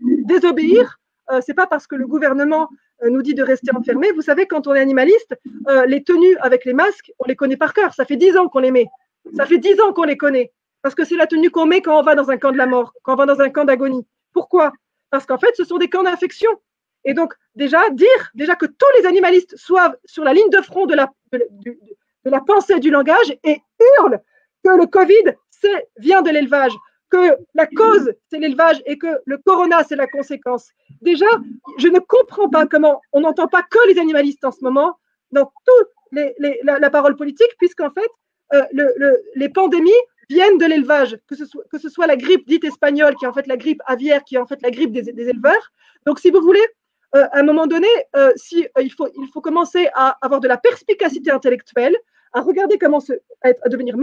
désobéir. C'est pas parce que le gouvernement nous dit de rester enfermés. Vous savez, quand on est animaliste, les tenues avec les masques, on les connaît par cœur. Ça fait 10 ans qu'on les met. Ça fait 10 ans qu'on les connaît. Parce que c'est la tenue qu'on met quand on va dans un camp de la mort, quand on va dans un camp d'agonie. Pourquoi? Parce qu'en fait, ce sont des camps d'infection. Et donc, déjà que tous les animalistes soient sur la ligne de front de la pensée du langage et hurlent que le Covid vient de l'élevage, que la cause, c'est l'élevage et que le corona, c'est la conséquence. Déjà, je ne comprends pas comment on n'entend pas que les animalistes en ce moment dans toute la parole politique, puisqu'en fait, les pandémies viennent de l'élevage, que ce soit la grippe dite espagnole, qui est en fait la grippe aviaire, qui est en fait la grippe des éleveurs. Donc, si vous voulez, à un moment donné, il faut commencer à avoir de la perspicacité intellectuelle, à regarder comment à devenir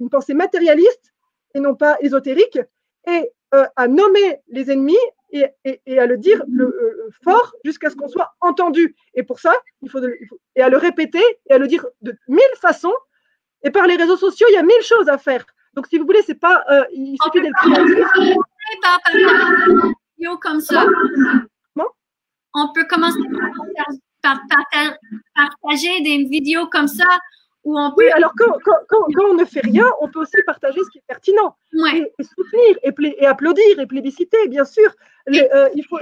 une pensée matérialiste et non pas ésotérique, et à nommer les ennemis et à le dire fort jusqu'à ce qu'on soit entendu. Et pour ça, et à le répéter et à le dire de 1000 façons. Et par les réseaux sociaux, il y a 1000 choses à faire. Donc, si vous voulez, c'est pas, il suffit d'être créatif. Comme ça. On peut commencer par partager des vidéos comme ça où on peut… Oui, alors quand on ne fait rien, on peut aussi partager ce qui est pertinent. Ouais. Et soutenir, et applaudir, et plébisciter, bien sûr. Il faut,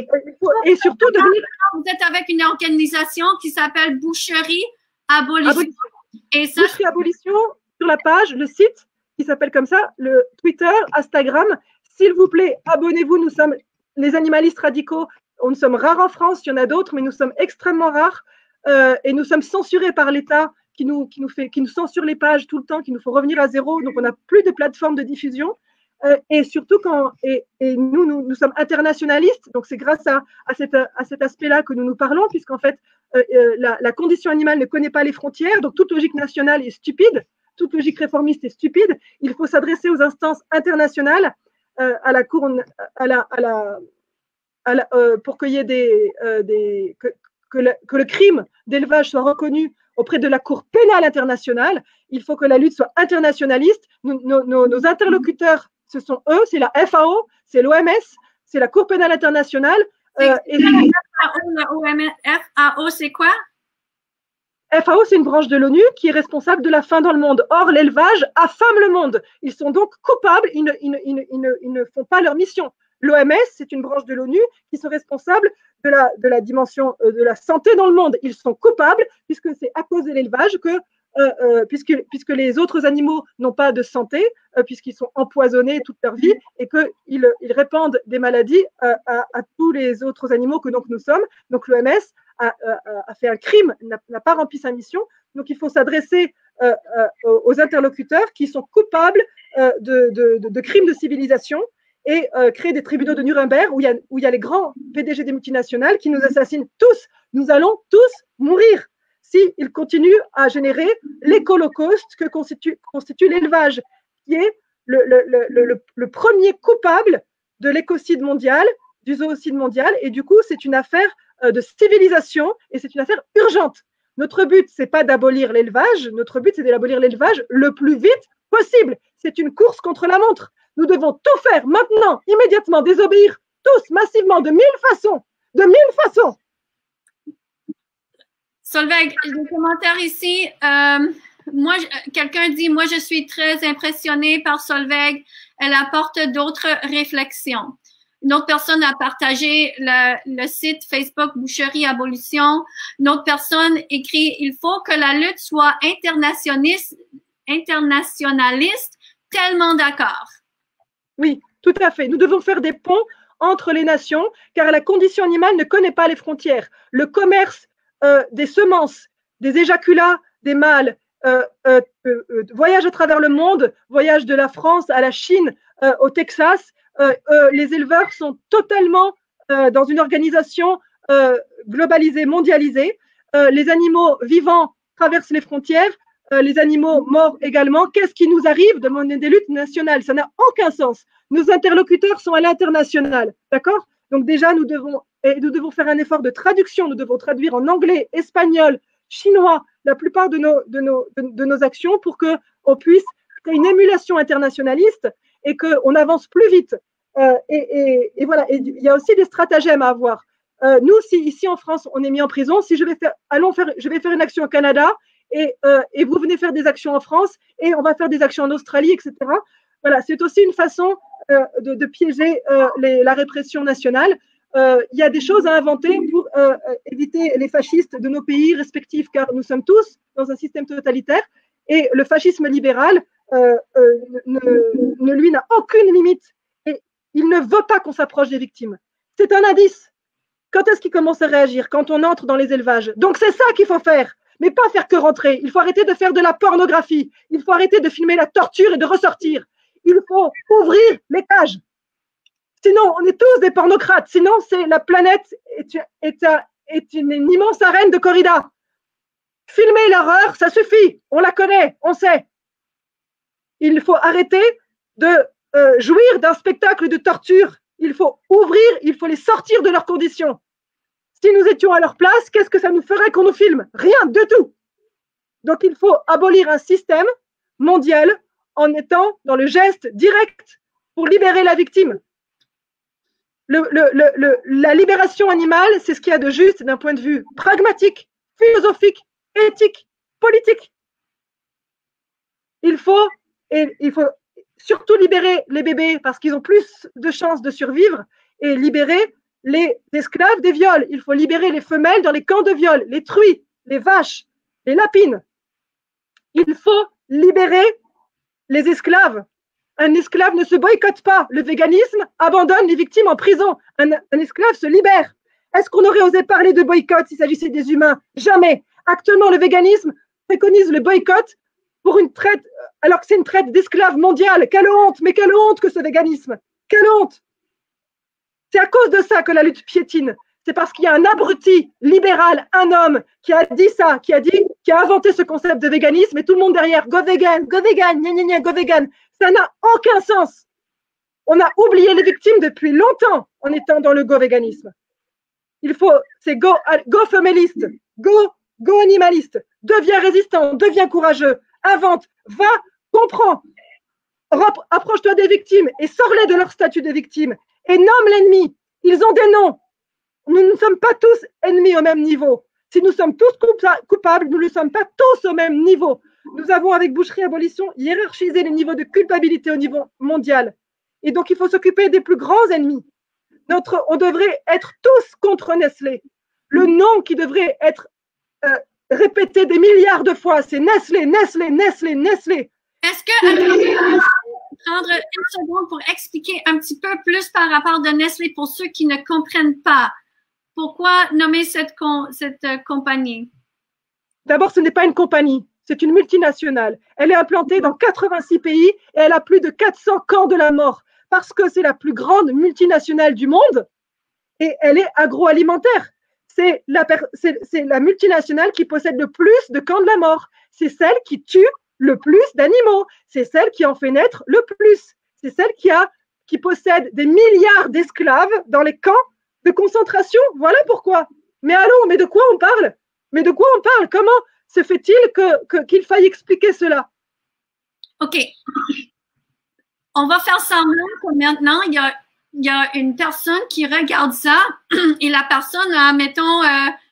et surtout devenir… Vous êtes avec une organisation qui s'appelle Boucherie Abolition. Et ça, Boucherie Abolition, sur la page, le site, qui s'appelle comme ça, le Twitter, Instagram. S'il vous plaît, abonnez-vous. Nous sommes les animalistes radicaux. Nous sommes rares en France, il y en a d'autres, mais nous sommes extrêmement rares et nous sommes censurés par l'État qui nous censure les pages tout le temps, qui nous faut revenir à zéro. Donc, on n'a plus de plateforme de diffusion. Et surtout, nous sommes internationalistes. Donc, c'est grâce à cet aspect-là que nous parlons, puisqu'en fait, la condition animale ne connaît pas les frontières. Donc, toute logique nationale est stupide. Toute logique réformiste est stupide. Il faut s'adresser aux instances internationales, à la Cour, pour qu'il y ait que le crime d'élevage soit reconnu auprès de la Cour pénale internationale. Il faut que la lutte soit internationaliste. Nos interlocuteurs, ce sont eux, c'est la FAO, c'est l'OMS, c'est la Cour pénale internationale. FAO, c'est quoi? FAO, c'est une branche de l'ONU qui est responsable de la faim dans le monde. Or, l'élevage affame le monde. Ils sont donc coupables, ils ne font pas leur mission. L'OMS, c'est une branche de l'ONU qui sont responsables de la dimension de la santé dans le monde. Ils sont coupables puisque c'est à cause de l'élevage puisque les autres animaux n'ont pas de santé, puisqu'ils sont empoisonnés toute leur vie et qu'ils répandent des maladies à tous les autres animaux que donc nous sommes. Donc l'OMS a fait un crime, n'a pas rempli sa mission. Donc il faut s'adresser aux interlocuteurs qui sont coupables de crimes de civilisation et créer des tribunaux de Nuremberg où il y a les grands PDG des multinationales qui nous assassinent tous. Nous allons tous mourir s'ils continuent à générer l'écolocauste que constitue l'élevage, qui est le premier coupable de l'écocide mondial, du zoocide mondial. Et du coup, c'est une affaire de civilisation et c'est une affaire urgente. Notre but, c'est pas d'abolir l'élevage. Notre but, c'est d'abolir l'élevage le plus vite possible. C'est une course contre la montre. Nous devons tout faire maintenant, immédiatement, désobéir tous, massivement, de 1000 façons. De 1000 façons. Solveig, le commentaire ici. Quelqu'un dit, moi, je suis très impressionnée par Solveig. Elle apporte d'autres réflexions. Une autre personne a partagé le site Facebook Boucherie Abolition. Une autre personne écrit, il faut que la lutte soit internationaliste. Tellement d'accord. Oui, tout à fait. Nous devons faire des ponts entre les nations, car la condition animale ne connaît pas les frontières. Le commerce des semences, des éjaculats, des mâles, voyage à travers le monde, voyage de la France à la Chine, au Texas. Les éleveurs sont totalement dans une organisation globalisée, mondialisée. Les animaux vivants traversent les frontières, les animaux morts également. Qu'est-ce qui nous arrive de mener des luttes nationales? Ça n'a aucun sens. Nos interlocuteurs sont à l'international, d'accord? Donc déjà, nous devons faire un effort de traduction. Nous devons traduire en anglais, espagnol, chinois la plupart de nos actions pour qu'on puisse faire une émulation internationaliste et qu'on avance plus vite. Et voilà. Et il y a aussi des stratagèmes à avoir. Nous, si ici en France, on est mis en prison, si je vais faire une action au Canada et vous venez faire des actions en France et on va faire des actions en Australie, etc. Voilà, c'est aussi une façon de piéger la répression nationale. Il y a des choses à inventer pour éviter les fascistes de nos pays respectifs, car nous sommes tous dans un système totalitaire et le fascisme libéral, lui, n'a aucune limite et il ne veut pas qu'on s'approche des victimes. C'est un indice. Quand est-ce qu'il commence à réagir? Quand on entre dans les élevages. Donc c'est ça qu'il faut faire, mais pas faire que rentrer. Il faut arrêter de faire de la pornographie. Il faut arrêter de filmer la torture et de ressortir. Il faut ouvrir les cages. Sinon, on est tous des pornocrates. Sinon, la planète est une immense arène de corrida. Filmer l'horreur, ça suffit. On la connaît, on sait. Il faut arrêter de jouir d'un spectacle de torture. Il faut ouvrir, il faut les sortir de leurs conditions. Si nous étions à leur place, qu'est-ce que ça nous ferait qu'on nous filme? Rien du tout. Donc, il faut abolir un système mondial en étant dans le geste direct pour libérer la victime. La libération animale, c'est ce qu'il y a de juste d'un point de vue pragmatique, philosophique, éthique, politique. Il faut surtout libérer les bébés parce qu'ils ont plus de chances de survivre et libérer les esclaves des viols. Il faut libérer les femelles dans les camps de viol, les truies, les vaches, les lapines. Il faut libérer les esclaves. Un esclave ne se boycotte pas. Le véganisme abandonne les victimes en prison. Un esclave se libère. Est-ce qu'on aurait osé parler de boycott s'il s'agissait des humains? Jamais. Actuellement, le véganisme préconise le boycott pour une traite, alors que c'est une traite d'esclaves mondiale. Quelle honte, mais quelle honte que ce véganisme. Quelle honte. C'est à cause de ça que la lutte piétine. C'est parce qu'il y a un abruti libéral, un homme qui a dit ça, qui a inventé ce concept de véganisme et tout le monde derrière, go vegan, gna gna gna, go vegan. Ça n'a aucun sens. On a oublié les victimes depuis longtemps en étant dans le go-véganisme. C'est go femelliste, go animaliste. Deviens résistant, deviens courageux, invente, va, comprends. Approche-toi des victimes et sors-les de leur statut de victime et nomme l'ennemi. Ils ont des noms. Nous ne sommes pas tous ennemis au même niveau. Si nous sommes tous coupables, nous ne sommes pas tous au même niveau. Nous avons, avec Boucherie Abolition, hiérarchisé les niveaux de culpabilité au niveau mondial. Et donc, il faut s'occuper des plus grands ennemis. On devrait être tous contre Nestlé. Le nom qui devrait être répété des milliards de fois, c'est Nestlé, Nestlé, Nestlé, Nestlé. Est-ce que prendre une seconde pour expliquer un petit peu plus par rapport de Nestlé pour ceux qui ne comprennent pas? Pourquoi nommer cette compagnie? D'abord, ce n'est pas une compagnie, c'est une multinationale. Elle est implantée dans 86 pays et elle a plus de 400 camps de la mort parce que c'est la plus grande multinationale du monde et elle est agroalimentaire. C'est la multinationale qui possède le plus de camps de la mort. C'est celle qui tue le plus d'animaux. C'est celle qui en fait naître le plus. C'est celle qui possède des milliards d'esclaves dans les camps de concentration. Voilà pourquoi. Mais allons, mais de quoi on parle? Mais de quoi on parle? Comment se fait-il qu'il faille expliquer cela? OK. On va faire semblant que maintenant, il y a une personne qui regarde ça et la personne a, mettons,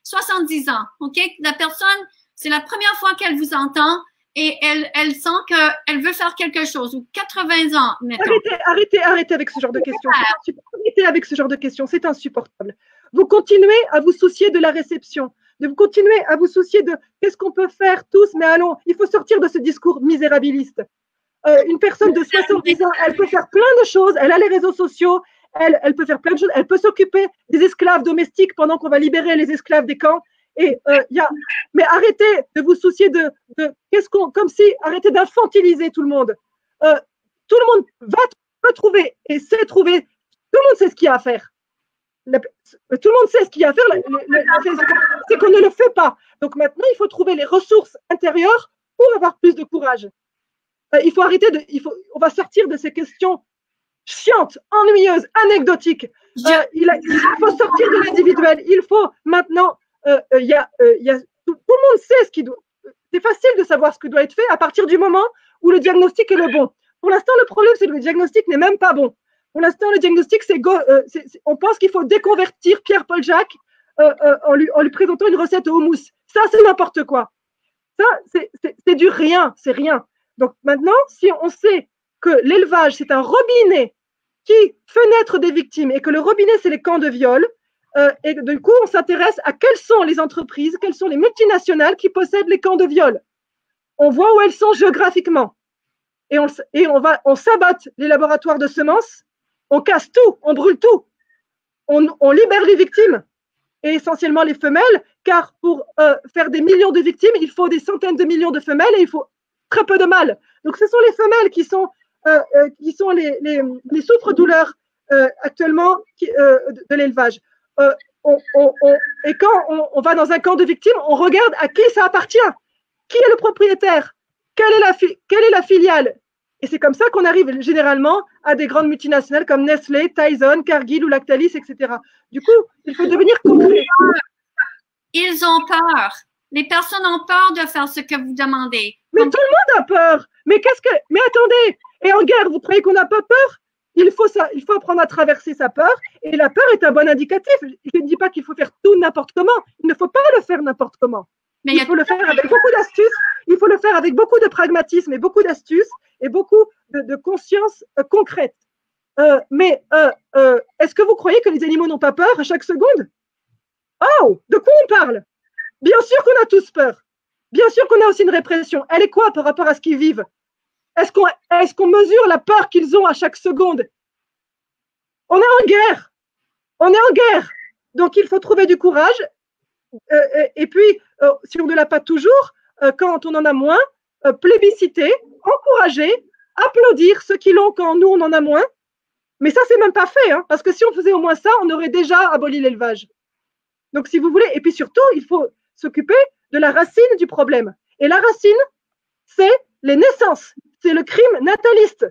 70 ans. OK? La personne, c'est la première fois qu'elle vous entend et elle sent qu'elle veut faire quelque chose, ou 80 ans, mettons. Arrêtez avec ce genre de questions. Arrêtez avec ce genre de questions, c'est insupportable. Vous continuez à vous soucier de la réception, de vous continuer à vous soucier de qu'est-ce qu'on peut faire tous, mais allons, il faut sortir de ce discours misérabiliste. Une personne de 70 ans, elle peut faire plein de choses, elle a les réseaux sociaux, elle peut faire plein de choses, elle peut s'occuper des esclaves domestiques pendant qu'on va libérer les esclaves des camps. Et mais arrêtez de vous soucier de comme si, arrêtez d'infantiliser tout le monde. Tout le monde peut trouver et sait trouver. Tout le monde sait ce qu'il y a à faire. Tout le monde sait ce qu'il y a à faire. C'est qu'on ne le fait pas. Donc maintenant, il faut trouver les ressources intérieures pour avoir plus de courage. Il faut arrêter on va sortir de ces questions chiantes, ennuyeuses, anecdotiques. Il faut sortir de l'individuel. Il faut maintenant. Tout le monde sait ce qui doit. C'est facile de savoir ce qui doit être fait à partir du moment où le diagnostic est le bon. Pour l'instant, le problème, c'est que le diagnostic n'est même pas bon. Pour l'instant, le diagnostic, on pense qu'il faut déconvertir Pierre-Paul Jacques en lui présentant une recette au houmous. Ça, c'est n'importe quoi. Ça, c'est du rien, c'est rien. Donc maintenant, si on sait que l'élevage, c'est un robinet qui fait naître des victimes et que le robinet, c'est les camps de viol, et du coup, on s'intéresse à quelles sont les entreprises, quelles sont les multinationales qui possèdent les camps de viol. On voit où elles sont géographiquement. Et on sabote les laboratoires de semences, on casse tout, on brûle tout. On libère les victimes, et essentiellement les femelles, car pour faire des millions de victimes, il faut des centaines de millions de femelles et il faut très peu de mâles. Donc, ce sont les femelles qui sont les souffres-douleurs actuellement de l'élevage. Et quand on va dans un camp de victimes, on regarde à qui ça appartient. Qui est le propriétaire? Quelle est la filiale? Et c'est comme ça qu'on arrive généralement à des grandes multinationales comme Nestlé, Tyson, Cargill ou Lactalis, etc. Du coup, il faut devenir concret. Ils ont peur. Les personnes ont peur de faire ce que vous demandez. Mais tout le monde a peur. Mais attendez. Et en guerre, vous croyez qu'on n'a pas peur? Il faut apprendre à traverser sa peur. Et la peur est un bon indicatif. Je ne dis pas qu'il faut faire tout n'importe comment. Il ne faut pas le faire n'importe comment. Mais il faut le faire avec beaucoup d'astuces. Il faut le faire avec beaucoup de pragmatisme et beaucoup d'astuces et beaucoup de conscience concrète. Mais est-ce que vous croyez que les animaux n'ont pas peur à chaque seconde? Oh, de quoi on parle? Bien sûr qu'on a tous peur. Bien sûr qu'on a aussi une répression. Elle est quoi par rapport à ce qu'ils vivent? Est-ce qu'on mesure la peur qu'ils ont à chaque seconde? On est en guerre. On est en guerre. Donc, il faut trouver du courage. Et puis, si on ne l'a pas toujours, quand on en a moins, plébisciter, encourager, applaudir ceux qui l'ont quand nous, on en a moins. Mais ça, c'est même pas fait, hein, parce que si on faisait au moins ça, on aurait déjà aboli l'élevage. Donc, si vous voulez, et puis surtout, il faut s'occuper de la racine du problème. Et la racine, c'est les naissances, c'est le crime nataliste.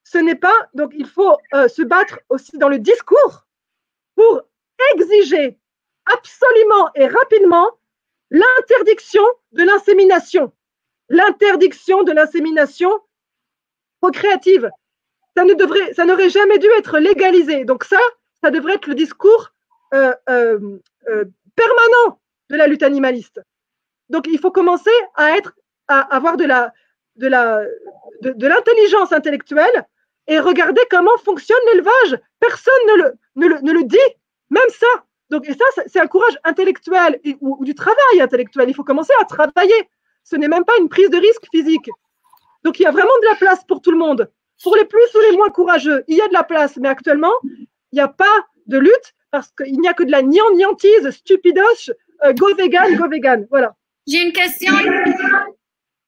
Ce n'est pas, donc il faut se battre aussi dans le discours pour exiger absolument et rapidement l'interdiction de l'insémination. L'interdiction de l'insémination procréative. Ça n'aurait jamais dû être légalisé. Donc ça devrait être le discours permanent de la lutte animaliste. Donc il faut commencer à avoir de l'intelligence intellectuelle et regarder comment fonctionne l'élevage. Personne ne le dit, même ça. Donc, et ça, c'est un courage intellectuel ou du travail intellectuel. Il faut commencer à travailler. Ce n'est même pas une prise de risque physique. Donc, il y a vraiment de la place pour tout le monde. Pour les plus ou les moins courageux, il y a de la place. Mais actuellement, il n'y a pas de lutte parce qu'il n'y a que de la gnangnantise, stupidoche, go vegan. Voilà. J'ai une question.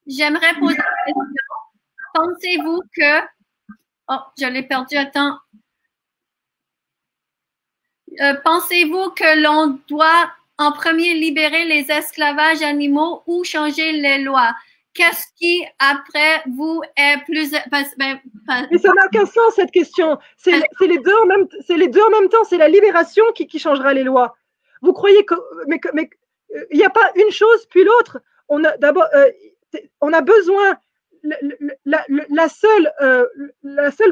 J'aimerais poser une question. Pensez-vous que… Oh, je l'ai perdu. Attends. Pensez-vous que l'on doit en premier libérer les esclavages animaux ou changer les lois? qu'est-ce qui, après vous, est plus... Mais ça n'a aucun sens, cette question. C'est les deux en même temps. C'est la libération qui changera les lois. Vous croyez que... Mais il n'y a pas une chose puis l'autre. On a d'abord... on a besoin... La seule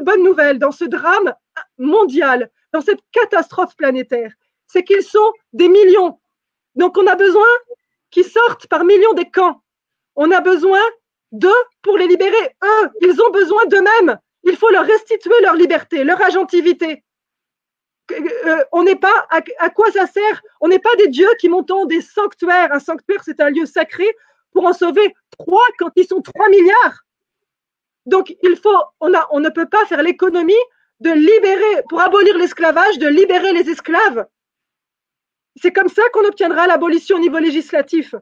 bonne nouvelle dans ce drame mondial, dans cette catastrophe planétaire, c'est qu'ils sont des millions. Donc, on a besoin qu'ils sortent par millions des camps. On a besoin d'eux pour les libérer. Eux, ils ont besoin d'eux-mêmes. Il faut leur restituer leur liberté, leur agentivité. On n'est pas, à quoi ça sert? On n'est pas des dieux qui montons des sanctuaires. Un sanctuaire, c'est un lieu sacré pour en sauver 3 quand ils sont 3 milliards. Donc, on ne peut pas faire l'économie de libérer, pour abolir l'esclavage, de libérer les esclaves. C'est comme ça qu'on obtiendra l'abolition au niveau législatif.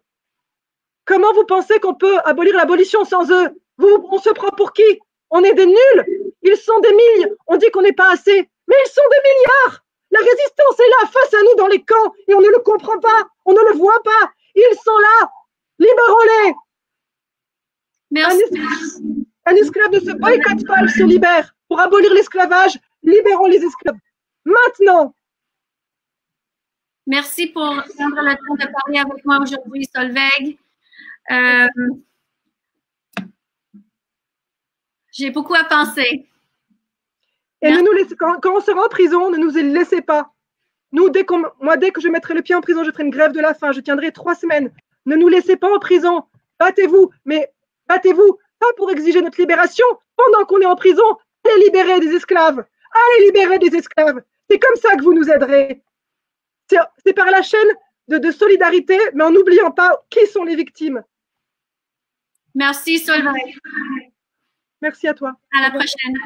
Comment vous pensez qu'on peut abolir l'abolition sans eux? On se prend pour qui? On est des nuls. Ils sont des milliers. On dit qu'on n'est pas assez. Mais ils sont des milliards. La résistance est là, face à nous dans les camps. Et on ne le comprend pas. On ne le voit pas. Ils sont là. Libérons-les. Merci. Un esclave ne se boycotte pas, il se libère. Pour abolir l'esclavage, libérons les esclaves. Maintenant. Merci pour prendre le temps de parler avec moi aujourd'hui, Solveig. J'ai beaucoup à penser. Et quand on sera en prison, ne nous laissez pas. Nous, dès que je mettrai le pied en prison, je ferai une grève de la faim. Je tiendrai 3 semaines. Ne nous laissez pas en prison. Battez-vous, mais battez-vous pas pour exiger notre libération pendant qu'on est en prison. Allez libérer des esclaves. Allez libérer des esclaves. C'est comme ça que vous nous aiderez. C'est par la chaîne de solidarité, mais en n'oubliant pas qui sont les victimes. Merci, Solveig. Merci à toi. À la prochaine.